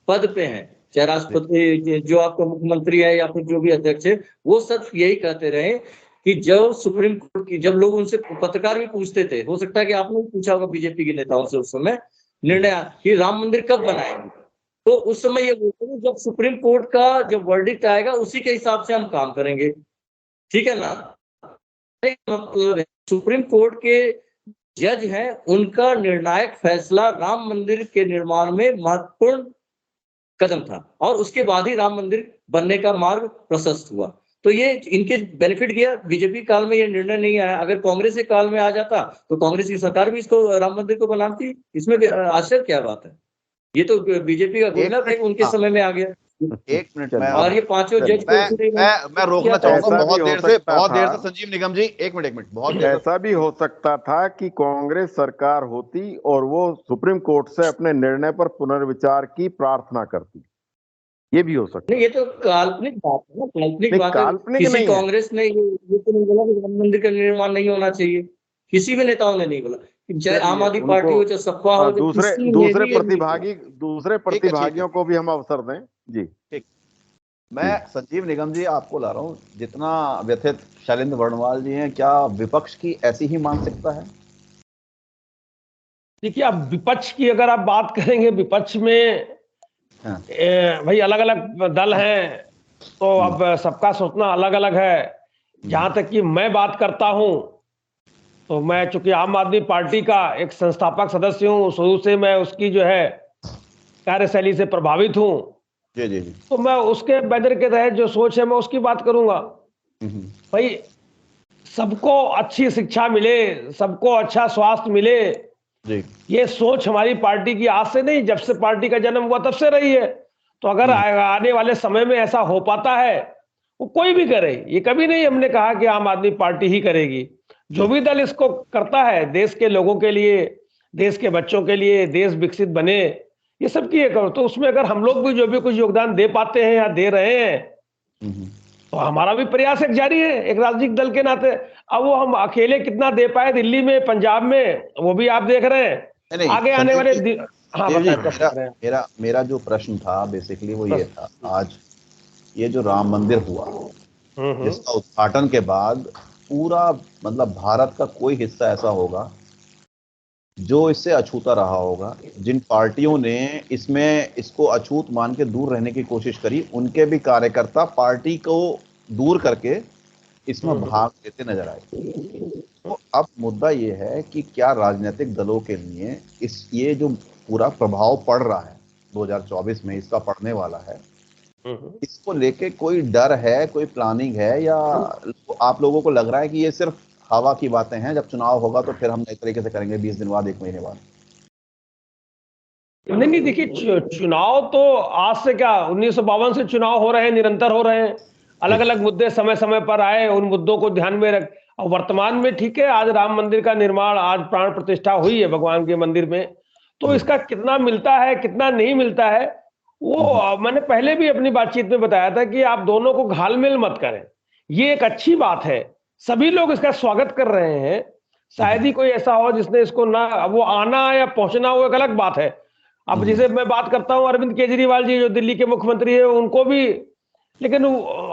पद पे हैं, चाहे राष्ट्रपति, जो आपका मुख्यमंत्री है या फिर जो भी अध्यक्ष है, वो सिर्फ यही कहते रहे कि जब सुप्रीम कोर्ट की, जब लोग उनसे, पत्रकार भी पूछते थे, हो सकता है कि आपने भी पूछा होगा बीजेपी के नेताओं से उस समय, निर्णय कि राम मंदिर कब बनाएंगे, तो उस समय ये बोलते थे जब सुप्रीम कोर्ट का जब वर्डिक्ट आएगा उसी के हिसाब से हम काम करेंगे, ठीक है ना। मतलब सुप्रीम कोर्ट के जज हैं, उनका निर्णायक फैसला राम मंदिर के निर्माण में महत्वपूर्ण कदम था, और उसके बाद ही राम मंदिर बनने का मार्ग प्रशस्त हुआ। तो ये इनके बेनिफिट गया। बीजेपी काल में ये निर्णय नहीं आया, अगर कांग्रेस के काल में आ जाता तो कांग्रेस की सरकार भी इसको, राम मंदिर को बनाती, इसमें आश्चर्य क्या बात है। ये तो बीजेपी का गुजरात है, उनके समय में आ गया। एक मिनट में, और ये पांचों जज मैं रोकना चाहूंगा ऐसा भी हो सकता बहुत देर था। से संजीव निगम जी, एक मिनट बहुत देर ऐसा भी हो सकता था कि कांग्रेस सरकार होती और वो सुप्रीम कोर्ट से अपने निर्णय पर पुनर्विचार की प्रार्थना करती, ये भी हो सकता है। नहीं, ये तो काल्पनिक बात है ना, काल्पनिक बात है। काल्पनिक किसी नहीं है। कांग्रेस ने ये तो नहीं बोला कि राम मंदिर का निर्माण नहीं होना चाहिए, किसी भी नेताओं ने नहीं बोला, चाहे आम आदमी पार्टी हो, चाहे सपा हो, दूसरे प्रतिभागियों को भी हम अवसर दें जी। ठीक, मैं संजीव निगम जी आपको ला रहा हूं, जितना व्यथित शैलेंद्र वर्णवाल जी हैं, क्या विपक्ष की ऐसी ही मानसिकता है? देखिए, अब विपक्ष की अगर आप बात करेंगे, विपक्ष में भाई अलग अलग दल हैं, तो अब सबका सोचना अलग अलग है। जहां तक कि मैं बात करता हूं, तो मैं चूंकि आम आदमी पार्टी का एक संस्थापक सदस्य हूं, शुरू से मैं उसकी जो है कार्यशैली से प्रभावित हूं। जी जी। तो मैं उसके बैनर के तहत जो सोच है मैं उसकी बात करूंगा। भाई सबको अच्छी शिक्षा मिले, सबको अच्छा स्वास्थ्य मिले, जी। ये सोच हमारी पार्टी की आज से नहीं, जब से पार्टी का जन्म हुआ तब से रही है। तो अगर आने वाले समय में ऐसा हो पाता है, वो कोई भी करे, ये कभी नहीं हमने कहा कि आम आदमी पार्टी ही करेगी। जो भी दल इसको करता है देश के लोगों के लिए, देश के बच्चों के लिए, देश विकसित बने, ये सब किए करो, तो उसमें अगर हम लोग भी जो भी कुछ योगदान दे पाते हैं या दे रहे हैं, तो हमारा भी प्रयास एक जारी है, एक राजनीतिक दल के नाते। अब वो हम अकेले कितना दे पाए दिल्ली में, पंजाब में, वो भी आप देख रहे हैं। नहीं, आगे आने वाले हाँ, मेरा जो प्रश्न था बेसिकली वो ये था, आज ये जो राम मंदिर हुआ, जिसका उद्घाटन के बाद पूरा मतलब भारत का कोई हिस्सा ऐसा होगा जो इससे अछूता रहा होगा। जिन पार्टियों ने इसको अछूत मान के दूर रहने की कोशिश करी, उनके भी कार्यकर्ता पार्टी को दूर करके इसमें भाग लेते नजर आए। तो अब मुद्दा ये है कि क्या राजनीतिक दलों के लिए ये जो पूरा प्रभाव पड़ रहा है 2024 में, इसका पड़ने वाला है, इसको लेके कोई डर है, कोई प्लानिंग है, या आप लोगों को लग रहा है कि ये सिर्फ हवा की बातें हैं, जब चुनाव होगा तो फिर हम नए तरीके से करेंगे 20 दिन बाद, 1 महीने बाद? नहीं, देखिए, चुनाव तो आज से क्या 1952 से चुनाव हो रहे हैं, निरंतर हो रहे हैं। अलग अलग मुद्दे समय समय पर आए, उन मुद्दों को ध्यान में रख, और वर्तमान में ठीक है, आज राम मंदिर का निर्माण, आज प्राण प्रतिष्ठा हुई है भगवान के मंदिर में, तो इसका कितना मिलता है कितना नहीं मिलता है, वो मैंने पहले भी अपनी बातचीत में बताया था कि आप दोनों को घालमेल मत करें। ये एक अच्छी बात है, सभी लोग इसका स्वागत कर रहे हैं। शायद ही कोई ऐसा हो जिसने इसको ना, वो आना या पहुंचना वो एक अलग बात है। अब जैसे मैं बात करता हूं अरविंद केजरीवाल जी जो दिल्ली के मुख्यमंत्री है, उनको भी लेकिन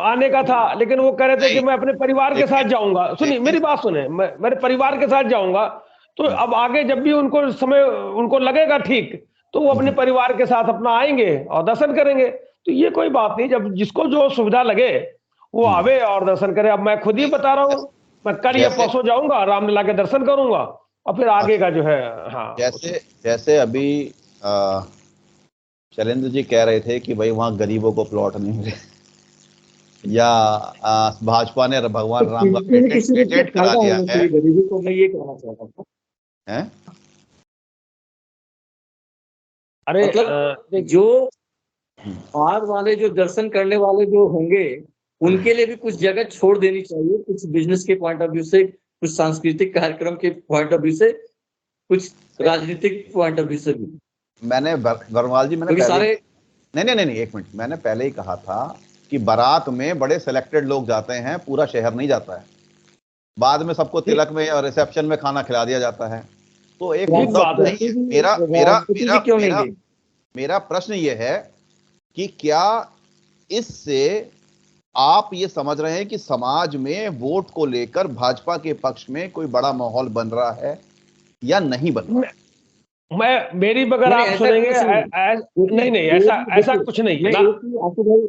आने का था, लेकिन वो कह रहे थे कि मैं अपने परिवार के साथ जाऊंगा। सुनिए मेरी बात सुने, मैं मेरे परिवार के साथ जाऊंगा। तो अब आगे जब भी उनको समय उनको लगेगा ठीक, तो वो अपने परिवार के साथ अपना आएंगे और दर्शन करेंगे। तो ये कोई बात नहीं, जब जिसको जो सुविधा लगे वो आवे और दर्शन करे। अब मैं खुद ही बता रहा हूँ, मैं कल या परसों जाऊंगा, रामलीला के दर्शन करूंगा और फिर आगे का जो है। हाँ, जैसे अभी शैलेंद्र जी कह रहे थे कि भाई वहां गरीबों को प्लॉट नहीं मिले, या भाजपा ने भगवान राम का पेटेंट करा दिया है, गरीबी को मैं ये कहना चाहता हूँ। अरे मतलब जो पार वाले जो दर्शन करने वाले जो होंगे, उनके लिए भी कुछ जगह छोड़ देनी चाहिए, कुछ बिजनेस के पॉइंट ऑफ व्यू से, कुछ सांस्कृतिक कार्यक्रम के पॉइंट ऑफ व्यू से, कुछ राजनीतिक पॉइंट ऑफ व्यू से भी। मैंने वर्णवाल जी, नहीं, एक मिनट, मैंने पहले ही कहा था कि बारात में बड़े सिलेक्टेड लोग जाते हैं, पूरा शहर नहीं जाता है। बाद में सबको तिलक में और रिसेप्शन में खाना खिला दिया जाता है। तो एक ठीक बात है। नहीं, मेरा मेरा मेरा क्यों नहीं मेरा गई? मेरा प्रश्न ये है कि क्या इससे आप ये समझ रहे हैं कि समाज में वोट को लेकर भाजपा के पक्ष में कोई बड़ा माहौल बन रहा है या नहीं बन रहा? मैं मेरी अगर नहीं, आप ऐसा सुनेंगे कुछ नहीं। नहीं ऐसा कुछ नहीं है ना। आशु भाई,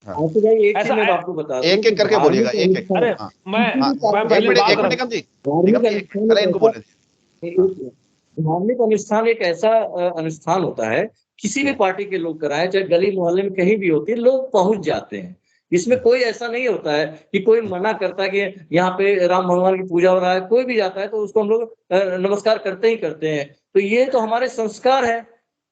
हाँ। आशु भाई, एक चीज ऐसा मैं आपको बता दूं एक एक करके बोलिएगा, एक एक। अरे हाँ, मैं हाँ, पहले एक बात मिनट निगम जी, निगम जी, पहले इनको बोले दीजिए। धार्मिक अनुष्ठान एक ऐसा अनुष्ठान होता है, किसी भी पार्टी के लोग कराए, चाहे गली मोहल्ले में कहीं भी होती है, लोग पहुंच जाते हैं। इसमें कोई ऐसा नहीं होता है कि कोई मना करता है कि यहाँ पे राम भगवान की पूजा हो रहा है। कोई भी जाता है तो उसको हम लोग नमस्कार करते ही करते हैं। तो ये तो हमारे संस्कार है।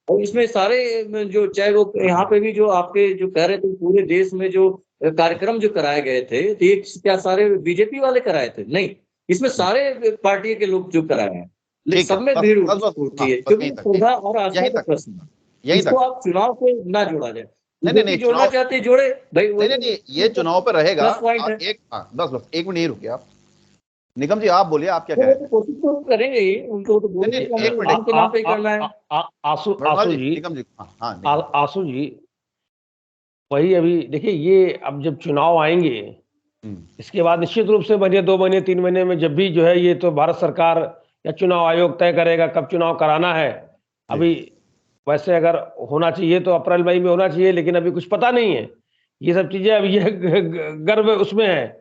और इसमें सारे जो, चाहे वो यहाँ पे भी जो आपके जो कह रहे थे पूरे देश में जो कार्यक्रम जो कराए गए थे, तो ये क्या सारे बीजेपी वाले कराए थे? नहीं, इसमें सारे पार्टी के लोग जो कराए हैं, लेकिन सब में भीड़ उठती है, क्योंकि श्रद्धा और आस्था का प्रश्न है। इसको आप चुनाव को ना जोड़ा जाए। नहीं, जोड़ना चाहते जोड़े भाई, नहीं, ये चुनाव पे रहेगा। प्लस पॉइंट है। एक मिनट यही रुकिए आप। निगम जी आप बोलिए, आप क्या कह रहे हैं? कोशिश तो करेंगे ही, उनको तो बोलने नहीं, का एक मिनट। काम के नाम पे ही करना है। आसू जी, निगम जी, हाँ, आसू जी, वही अभी देखिए, ये अब जब चुनाव आएंगे इसके बाद निश्चित रूप से महीने 2 महीने 3 महीने में जब भी जो है, ये तो भारत सरकार या चुनाव आयोग तय करेगा कब चुनाव कराना है। अभी वैसे अगर होना चाहिए तो अप्रैल मई में होना चाहिए, लेकिन अभी कुछ पता नहीं है। ये सब चीजें अभी ये गर्व उसमें है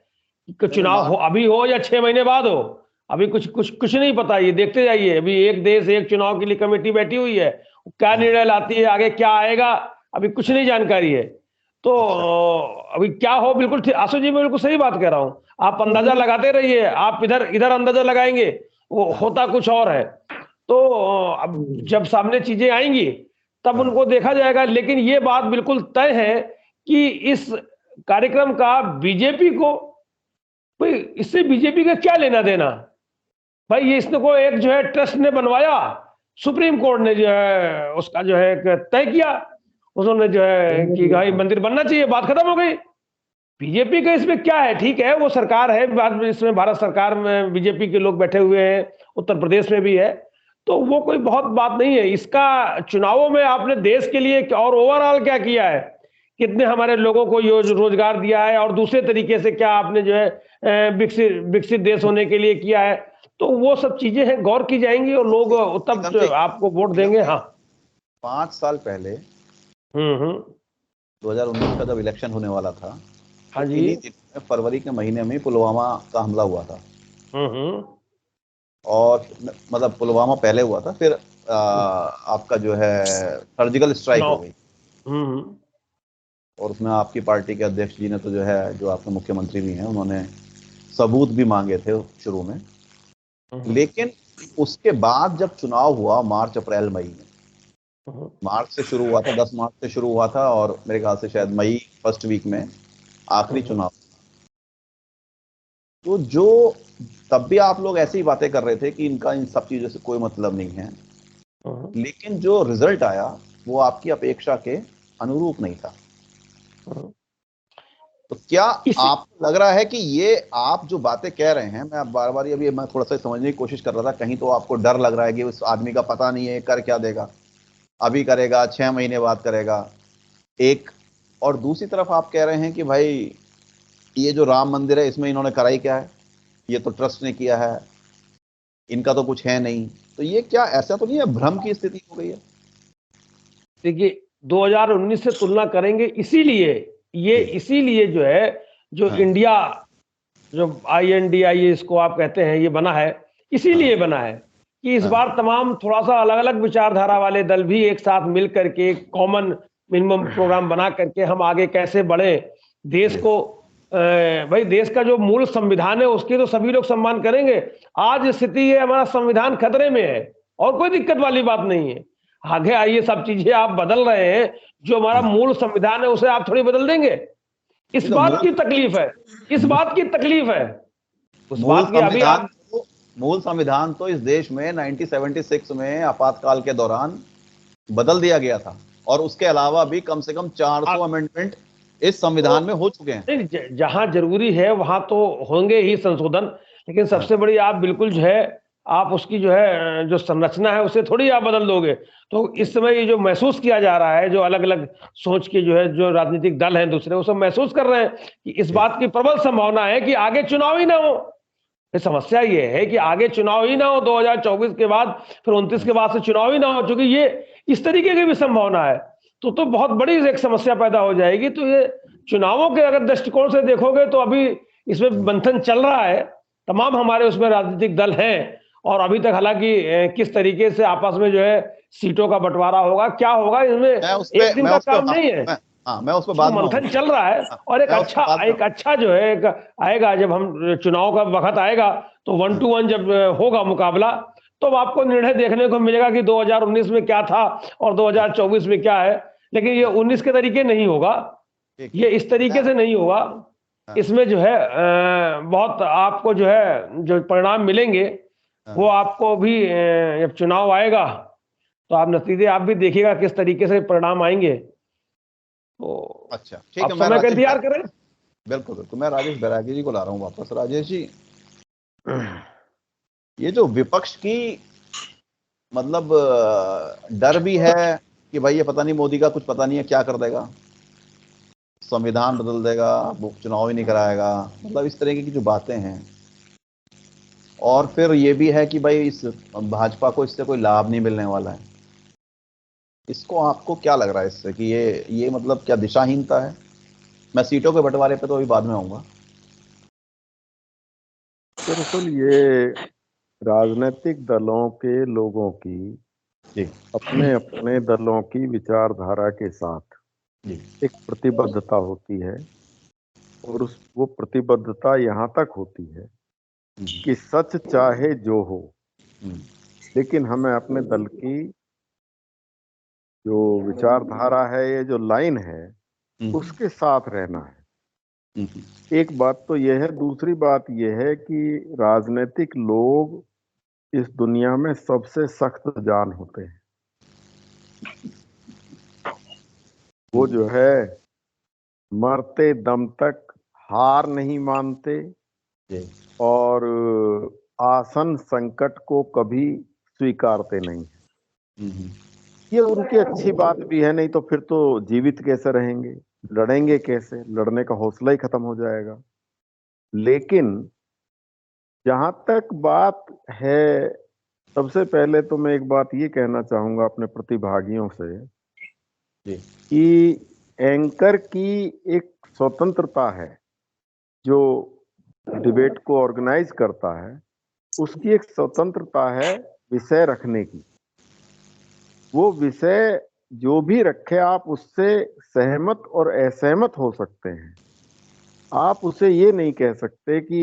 कि चुनाव हो अभी हो या 6 महीने बाद हो, अभी कुछ नहीं पता। ये देखते जाइए, अभी एक देश एक चुनाव के लिए कमेटी बैठी हुई है, क्या निर्णय लाती है, आगे क्या आएगा, अभी कुछ नहीं जानकारी है। तो अभी क्या हो, बिल्कुल आशु जी मैं बिल्कुल सही बात कह रहा हूं। आप अंदाजा लगाते रहिए, आप इधर अंदाजा लगाएंगे, वो होता कुछ और है। तो अब जब सामने चीजें आएंगी तब उनको देखा जाएगा। लेकिन ये बात बिल्कुल तय है कि इस कार्यक्रम का बीजेपी को, भाई इससे बीजेपी का क्या लेना देना। भाई ये इसको एक जो है ट्रस्ट ने बनवाया, सुप्रीम कोर्ट ने जो है उसका जो है तय किया, उन्होंने जो है कि भाई मंदिर बनना चाहिए, बात खत्म हो गई। बीजेपी का इसमें क्या है? ठीक है वो सरकार है, बाद में इसमें भारत सरकार में बीजेपी के लोग बैठे हुए हैं, उत्तर प्रदेश में भी है, तो वो कोई बहुत बात नहीं है। इसका चुनावों में आपने देश के लिए और ओवरऑल क्या किया है, कितने हमारे लोगों को रोजगार दिया है, और दूसरे तरीके से क्या आपने जो है विकसित देश होने के लिए किया है, तो वो सब चीजें हैं, गौर की जाएंगी और लोग तब आपको वोट देंगे। हाँ, 5 साल पहले 2019 का जब इलेक्शन होने वाला था, हाँ जी, फरवरी के महीने में पुलवामा का हमला हुआ था। और मतलब पुलवामा पहले हुआ था, फिर आपका जो है सर्जिकल स्ट्राइक हो गई, और उसमें आपकी पार्टी के अध्यक्ष जी ने तो जो है, जो आपके मुख्यमंत्री भी हैं, उन्होंने सबूत भी मांगे थे शुरू में। लेकिन उसके बाद जब चुनाव हुआ मार्च अप्रैल मई में, मार्च से शुरू हुआ था, 10 मार्च से शुरू हुआ था, और मेरे ख्याल से शायद मई फर्स्ट वीक में आखिरी चुनाव। तो जो तब भी आप लोग ऐसी ही बातें कर रहे थे कि इनका इन सब चीजों से कोई मतलब नहीं है, लेकिन जो रिजल्ट आया वो आपकी अपेक्षा के अनुरूप नहीं था। तो क्या आपको लग रहा है कि ये आप जो बातें कह रहे हैं, मैं बार बार अभी मैं थोड़ा सा समझने की कोशिश कर रहा था, कहीं तो आपको डर लग रहा है कि उस आदमी का पता नहीं है कर क्या देगा, अभी करेगा 6 महीने बाद करेगा एक, और दूसरी तरफ आप कह रहे हैं कि भाई ये जो राम मंदिर है इसमें इन्होंने कराई क्या है, ये तो ट्रस्ट ने किया है, इनका तो कुछ है नहीं। तो ये क्या ऐसा तो नहीं है, भ्रम की स्थिति हो गई है? देखिए 2019 से तुलना करेंगे, इसीलिए इसीलिए जो है, जो इंडिया, जो INDI इसको आप कहते हैं, ये बना है इसीलिए बना है कि इस बार तमाम थोड़ा सा अलग अलग विचारधारा वाले दल भी एक साथ मिल करके कॉमन मिनिमम प्रोग्राम बना करके हम आगे कैसे बढ़े देश को। भाई देश का जो मूल संविधान है उसके तो सभी लोग सम्मान करेंगे। आज स्थिति है हमारा संविधान खतरे में है, और कोई दिक्कत वाली बात नहीं है। आगे आइए, सब चीजें आप बदल रहे हैं, जो हमारा मूल संविधान है उसे आप थोड़ी बदल देंगे। इस बात की तकलीफ है, इस बात की तकलीफ है, उस बात की। अभी आप मूल संविधान तो इस देश में 1976 में आपातकाल के दौरान बदल दिया गया था, और उसके अलावा भी कम से कम 400 अमेंडमेंट इस संविधान में हो चुके हैं। जहां जरूरी है वहां तो होंगे ही संशोधन, लेकिन सबसे बड़ी आप बिल्कुल जो है आप उसकी जो है जो संरचना है उसे थोड़ी आप बदल दोगे। तो इस समय ये जो महसूस किया जा रहा है, जो अलग-अलग सोच के जो है जो राजनीतिक दल हैं दूसरे, वो सब महसूस कर रहे हैं कि इस बात की प्रबल संभावना है कि आगे चुनाव ही ना हो। ये समस्या ये है कि आगे चुनाव ही ना हो 2024 के बाद, फिर 29 के बाद से चुनाव ही ना हो, चूंकि ये इस तरीके की भी संभावना है तो बहुत बड़ी एक समस्या पैदा हो जाएगी। तो ये चुनावों के अगर दृष्टिकोण से देखोगे तो अभी इसमें मंथन चल रहा है, तमाम हमारे उसमें राजनीतिक दल हैं और अभी तक हालांकि किस तरीके से आपस में जो है सीटों का बंटवारा होगा, क्या होगा, इसमें एक दिन का काम नहीं है। मैं उस पर बाद में मंथन चल रहा है और एक अच्छा जो है एक आएगा, जब हम चुनाव का वक्त आएगा तो 1 to 1 जब होगा मुकाबला, तो आपको निर्णय देखने को मिलेगा कि 2019 में क्या था और 2024 में क्या है। लेकिन ये 19 के तरीके नहीं होगा, ये इस तरीके से नहीं होगा। इसमें जो है बहुत आपको जो है जो परिणाम मिलेंगे वो आपको भी जब चुनाव आएगा तो आप नतीजे आप भी देखिएगा किस तरीके से परिणाम आएंगे। तो अच्छा ठीक आप है, समय का इंतजार करें। बिल्कुल बिल्कुल, मैं राजेश बैरागी जी को ला रहा हूँ वापस। राजेश जी, ये जो विपक्ष की मतलब डर भी है कि भाई ये पता नहीं मोदी का कुछ पता नहीं है क्या कर देगा, संविधान बदल देगा, वो चुनाव ही नहीं कराएगा, मतलब इस तरह की जो बातें हैं, और फिर ये भी है कि भाई इस भाजपा को इससे कोई लाभ नहीं मिलने वाला है। इसको आपको क्या लग रहा है इससे कि ये मतलब क्या दिशाहीनता है? मैं सीटों के बंटवारे पे तो अभी बाद में आऊंगा। दरअसल ये राजनीतिक दलों के लोगों की जी अपने अपने दलों की विचारधारा के साथ जी एक प्रतिबद्धता होती है और वो प्रतिबद्धता यहाँ तक होती है कि सच चाहे जो हो, लेकिन हमें अपने दल की जो विचारधारा है, ये जो लाइन है, उसके साथ रहना है। एक बात तो यह है। दूसरी बात यह है कि राजनीतिक लोग इस दुनिया में सबसे सख्त जान होते हैं। वो जो है मरते दम तक हार नहीं मानते और आसन संकट को कभी स्वीकारते नहीं। ये उनकी अच्छी बात भी है, नहीं तो फिर तो जीवित कैसे रहेंगे, लड़ेंगे कैसे, लड़ने का हौसला ही खत्म हो जाएगा। लेकिन जहां तक बात है, सबसे पहले तो मैं एक बात ये कहना चाहूंगा अपने प्रतिभागियों से कि एंकर की एक स्वतंत्रता है, जो डिबेट को ऑर्गेनाइज करता है उसकी एक स्वतंत्रता है विषय रखने की। वो विषय जो भी रखे आप उससे सहमत और असहमत हो सकते हैं, आप उसे ये नहीं कह सकते कि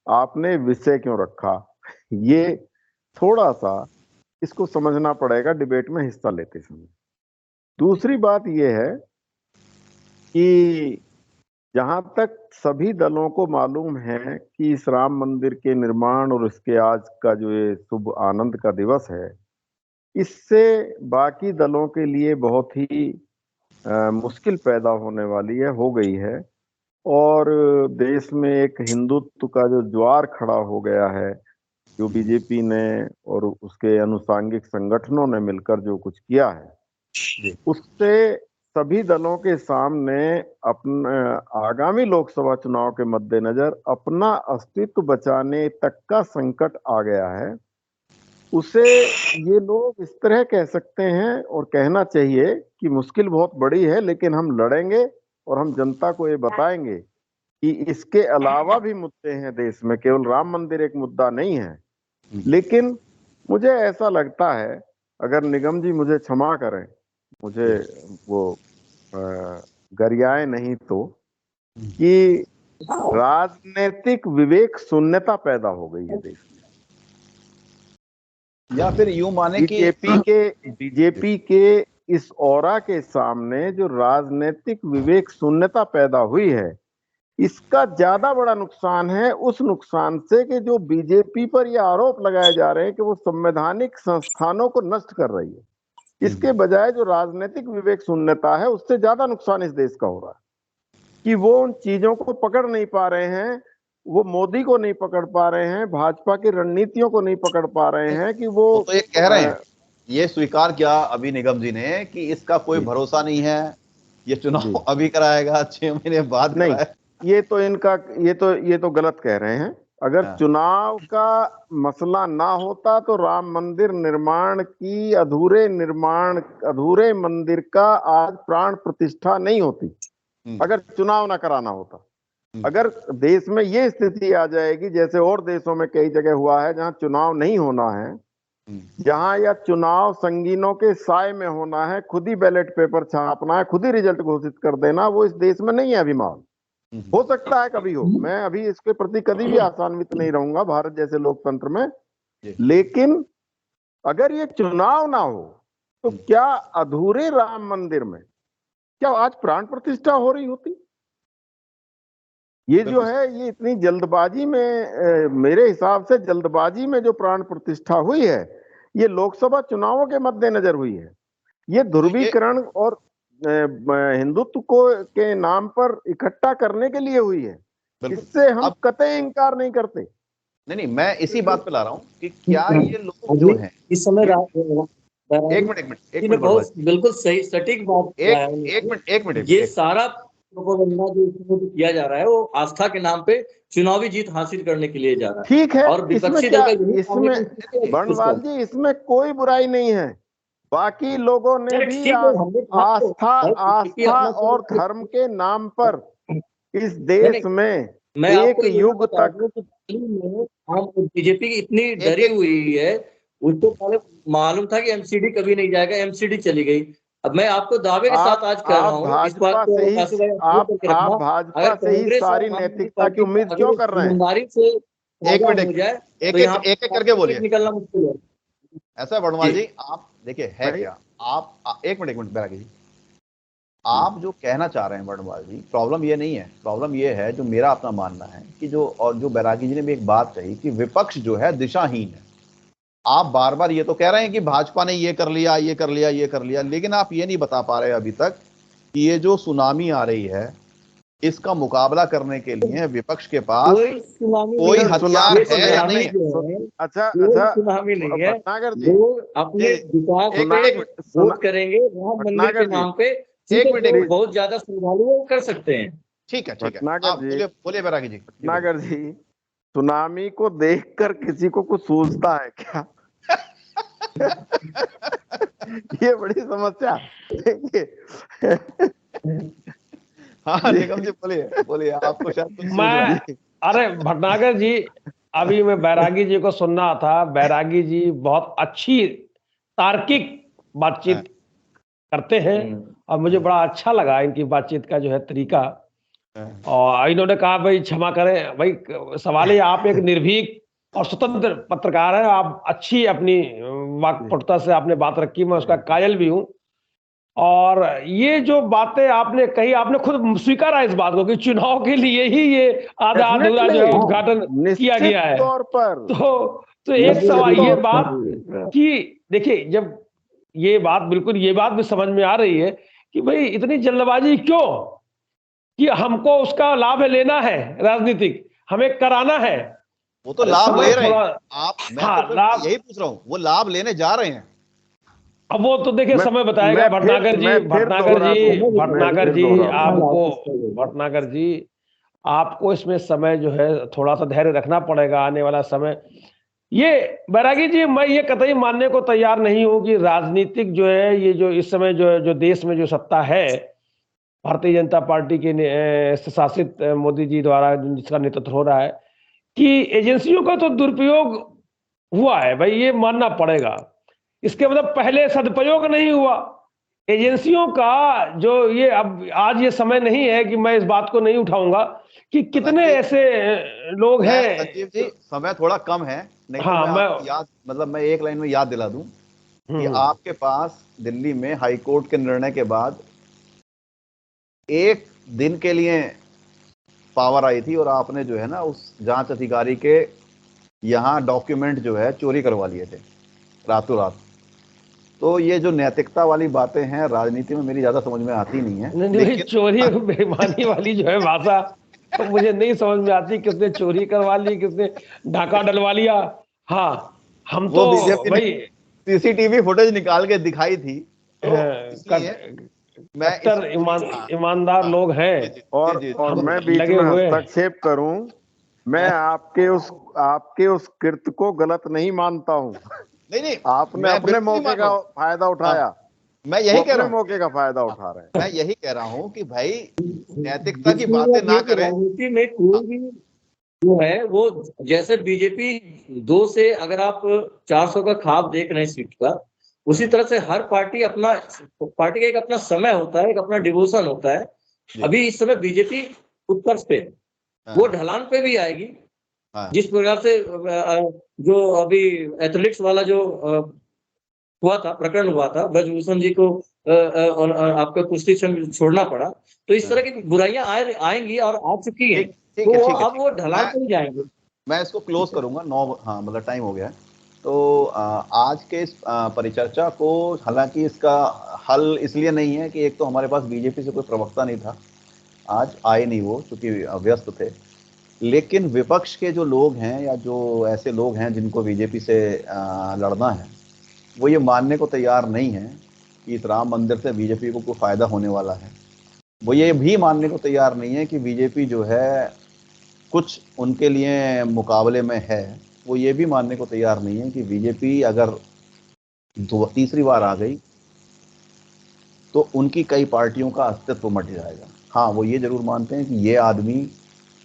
आपने विषय क्यों रखा। ये थोड़ा सा इसको समझना पड़ेगा डिबेट में हिस्सा लेते समय। दूसरी बात यह है कि जहां तक सभी दलों को मालूम है कि इस राम मंदिर के निर्माण और इसके आज का जो ये शुभ आनंद का दिवस है, इससे बाकी दलों के लिए बहुत ही मुश्किल पैदा होने वाली है, हो गई है। और देश में एक हिंदुत्व का जो ज्वार खड़ा हो गया है, जो बीजेपी ने और उसके अनुसांगिक संगठनों ने मिलकर जो कुछ किया है, उससे सभी दलों के सामने अपने आगामी लोकसभा चुनाव के मद्देनजर अपना अस्तित्व बचाने तक का संकट आ गया है। उसे ये लोग इस तरह कह सकते हैं और कहना चाहिए कि मुश्किल बहुत बड़ी है, लेकिन हम लड़ेंगे और हम जनता को ये बताएंगे कि इसके अलावा भी मुद्दे हैं देश में, केवल राम मंदिर एक मुद्दा नहीं है। लेकिन मुझे ऐसा लगता है, अगर निगम जी मुझे क्षमा करें, मुझे वो गरियाएं नहीं, तो कि राजनीतिक विवेक शून्यता पैदा हो गई है देश में। या फिर यूं माने कि बीजेपी के इस ऑरा के सामने जो राजनीतिक विवेक शून्यता पैदा हुई है, इसका ज्यादा बड़ा नुकसान है उस नुकसान से कि जो बीजेपी पर ये आरोप लगाए जा रहे हैं कि वो संवैधानिक संस्थानों को नष्ट कर रही है। इसके बजाय जो राजनीतिक विवेक शून्यता है, उससे ज्यादा नुकसान इस देश का हो रहा है कि वो उन चीजों को पकड़ नहीं पा रहे हैं वो मोदी को नहीं पकड़ पा रहे हैं, भाजपा की रणनीतियों को नहीं पकड़ पा रहे हैं कि वो तो ये कह रहे हैं, ये स्वीकार किया अभी निगम जी ने कि इसका कोई भरोसा नहीं है, ये चुनाव अभी कराएगा, 6 महीने बाद नहीं, कराएगा। ये तो इनका ये तो गलत कह रहे हैं। अगर चुनाव का मसला ना होता तो राम मंदिर निर्माण की अधूरे मंदिर का आज प्राण प्रतिष्ठा नहीं होती, अगर चुनाव ना कराना होता। अगर देश में ये स्थिति आ जाएगी जैसे और देशों में कई जगह हुआ है जहां चुनाव नहीं होना है, जहां या चुनाव संगीनों के साय में होना है, खुद ही बैलेट पेपर छापना है, खुद ही रिजल्ट घोषित कर देना, वो इस देश में नहीं है अभी माहौल। हो सकता है कभी हो, मैं अभी इसके प्रति कभी भी आशान्वित नहीं रहूंगा भारत जैसे लोकतंत्र में, लेकिन अगर ये चुनाव ना हो तो क्या अधूरे राम मंदिर में क्या आज प्राण प्रतिष्ठा हो रही होती? ये जो है ये इतनी जल्दबाजी में, मेरे हिसाब से जल्दबाजी में जो प्राण प्रतिष्ठा हुई है ये लोकसभा चुनावों के मद्देनजर हुई है। ये ध्रुवीकरण और हिंदुत्व को के नाम पर इकट्ठा करने के लिए हुई है, इससे हम कतई इनकार नहीं करते। नहीं, मैं इसी बात पे ला रहा हूँ कि क्या ये लोग जो हैं इस समय एक मिनट बहुत बिल्कुल सही सटीक बात, एक मिनट ये सारा प्रोपेगेंडा जो इसमें किया जा रहा है वो आस्था के नाम पे चुनावी जीत हासिल करने के लिए जा रहा है। ठीक है, और इसमें क्या, इसमें बर्णवाल जी इसमें कोई बुराई नहीं है। बाकी लोगों ने भी आस्था और धर्म के नाम पर इस देश में एक युग तक बीजेपी की इतनी डरी हुई है, उसको पहले मालूम था कि एमसीडी कभी नहीं जाएगा, एमसीडी चली गई। अब मैं आपको दावे के साथ आज कह रहा हूँ इस बात को, आप भाजपा से ही सारी नैतिकता की उम्मीद क्यों कर रहे हैं? एक मिनट एक करके बोलिए, निकलना मुश्किल है। ऐसा है वर्णवाल जी, आप देखिए है क्या, आप एक मिनट बैरागी जी, आप जो कहना चाह रहे हैं वर्णवाल जी, प्रॉब्लम ये नहीं है, प्रॉब्लम ये है जो मेरा अपना मानना है कि जो बैरागी जी ने भी एक बात कही कि विपक्ष जो है दिशाहीन है। आप बार बार ये तो कह रहे हैं कि भाजपा ने ये कर लिया, लेकिन आप ये नहीं बता पा रहे अभी तक कि ये जो सुनामी आ रही है इसका मुकाबला करने के लिए विपक्ष के पास कोई हथियार है या नहीं है? अच्छा सुनामी नहीं है, वो अपने वोट करेंगे मंदिर के नाम पे, एक बहुत ज्यादा श्रद्धालु कर सकते हैं। ठीक है बोलिए बैरागी जी। नागर जी, सुनामी को देखकर किसी को कुछ सूझता है क्या? ये बड़ी समस्या। हाँ निगम जी बोलिए आपको शायद अरे भटनागर जी, अभी मैं बैरागी जी को सुन रहा था, बैरागी जी बहुत अच्छी तार्किक बातचीत करते हैं और मुझे बड़ा अच्छा लगा इनकी बातचीत का जो है तरीका। और इन्होंने कहा भाई क्षमा करें भाई, सवाल है आप एक निर्भीक और स्वतंत्र पत्रकार हैं, आप अच्छी अपनी वाक्पटुता से आपने बात रखी, मैं उसका कायल भी हूं। और ये जो बातें आपने कही, आपने खुद स्वीकारा इस बात को कि चुनाव के लिए ही ये आधा अधूरा जो है उद्घाटन किया गया है। तौर पर तो एक सवाल ये बात कि देखिए, जब ये बात बिल्कुल ये बात भी समझ में आ रही है कि भाई इतनी जल्दबाजी क्यों, कि हमको उसका लाभ लेना है, राजनीतिक हमें कराना है। वो तो लाभ ले रहे हैं आप, मैं तो लाभ यही पूछ रहा हूं, वो लाभ लेने जा रहे हैं। अब वो तो देखिए समय बताएगा। भटनागर जी आपको इसमें समय जो है थोड़ा सा धैर्य रखना पड़ेगा, आने वाला समय। ये बैरागी जी, मैं ये कतई मानने को तैयार नहीं हूं कि राजनीतिक जो है ये जो इस समय जो देश में जो सत्ता है भारतीय जनता पार्टी के शासित मोदी जी द्वारा जिसका नेतृत्व हो रहा है, कि एजेंसियों का तो दुरुपयोग हुआ है भाई, ये मानना पड़ेगा। इसके मतलब पहले सदुपयोग नहीं हुआ एजेंसियों का। जो ये अब आज ये समय नहीं है कि मैं इस बात को नहीं उठाऊंगा कि कितने ऐसे लोग हैं। संजीव जी समय थोड़ा कम है, नहीं हाँ, तो मैं एक लाइन में याद दिला दूं कि आपके पास दिल्ली में हाई कोर्ट के निर्णय के बाद एक दिन के लिए पावर आई थी और आपने जो है ना उस जांच अधिकारी के यहाँ डॉक्यूमेंट जो है चोरी करवा लिए थे रातों रात। तो ये जो नैतिकता वाली बातें हैं राजनीति में मेरी ज्यादा समझ में आती नहीं है। लेकिन चोरी बेईमानी वाली जो है भाषा तो मुझे नहीं समझ में आती किसने चोरी करवा ली, किसने डाका डलवा लिया। हाँ, हम वो तो बीजेपी ने भाई सीसीटीवी फुटेज निकाल के दिखाई थी, तो इसलिए मैं इस कट्टर हाँ, ईमानदार हाँ, लोग हैं। जी, जी, और जी, जी, और हम मैं बीच लगे में हुए हैं। हस्तक्षेप करूं, मैं आपके उस कृत्य को गलत नहीं मानता हूं। नहीं नहीं, आपने मैं अपने बिल्कुल नहीं मौके मान रहा का हूँ। फायदा हाँ, उठाया, मैं वो यही कह अपने रहा हूँ। मौके का फायदा हाँ, उठा रहे हैं। मैं यही कह रहा हूँ कि भाई नैतिकता की दूसरी बातें बात ना ये कि करें। राजनीति में कोई भी जो है वो, जैसे बीजेपी 2 से अगर आप 400 का ख्वाब देख रहे हैं सीट का, उसी तरह से हर पार्टी पार्टी का एक अपना समय होता है, एक अपना डिवोशन होता है। जी, अभी इस समय बीजेपी उत्कर्ष पे, वो हाँ, ढलान पे भी आएगी। हाँ, जिस प्रकार से जो अभी एथलेटिक्स वाला जो हुआ था, प्रकरण हुआ था, ब्रजभूषण जी को और आपका कुश्ती संघ छोड़ना पड़ा। तो इस तरह हाँ। की बुराइयां आएंगी और आ चुकी हैं। ठीक, ठीक तो है, वो ठीक है, अब ठीक वो है। ढलान पे ही जाएंगे। मैं इसको क्लोज करूंगा, 9, हाँ मतलब टाइम हो गया है। तो आज के इस परिचर्चा को, हालांकि इसका हल इसलिए नहीं है कि एक तो हमारे पास बीजेपी से कोई प्रवक्ता नहीं था, आज आए नहीं वो क्योंकि व्यस्त थे। लेकिन विपक्ष के जो लोग हैं या जो ऐसे लोग हैं जिनको बीजेपी से लड़ना है, वो ये मानने को तैयार नहीं है कि इस राम मंदिर से बीजेपी को कोई फायदा होने वाला है। वो ये भी मानने को तैयार नहीं है कि बीजेपी जो है कुछ उनके लिए मुकाबले में है। वो ये भी मानने को तैयार नहीं है कि बीजेपी अगर तीसरी बार आ गई तो उनकी कई पार्टियों का अस्तित्व मट जाएगा। हाँ, वो ये जरूर मानते हैं कि ये आदमी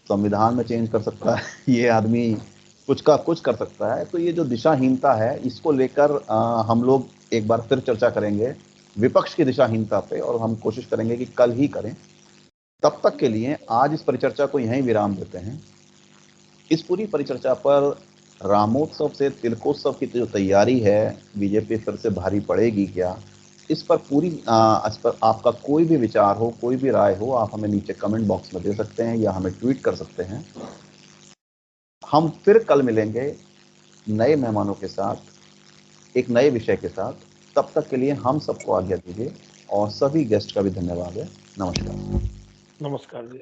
संविधान में चेंज कर सकता है, ये आदमी कुछ का कुछ कर सकता है। तो ये जो दिशाहीनता है, इसको लेकर हम लोग एक बार फिर चर्चा करेंगे विपक्ष की दिशाहीनता पे, और हम कोशिश करेंगे कि कल ही करें। तब तक के लिए आज इस परिचर्चा को यहीं विराम देते हैं। इस पूरी परिचर्चा पर रामोत्सव से तिलकोत्सव की जो तैयारी है, बीजेपी फिर से भारी पड़ेगी क्या, इस पर इस पर आपका कोई भी विचार हो, कोई भी राय हो, आप हमें नीचे कमेंट बॉक्स में दे सकते हैं या हमें ट्वीट कर सकते हैं। हम फिर कल मिलेंगे नए मेहमानों के साथ, एक नए विषय के साथ। तब तक के लिए हम सबको आज्ञा दीजिए और सभी गेस्ट का भी धन्यवाद है। नमस्कार। नमस्कार जी।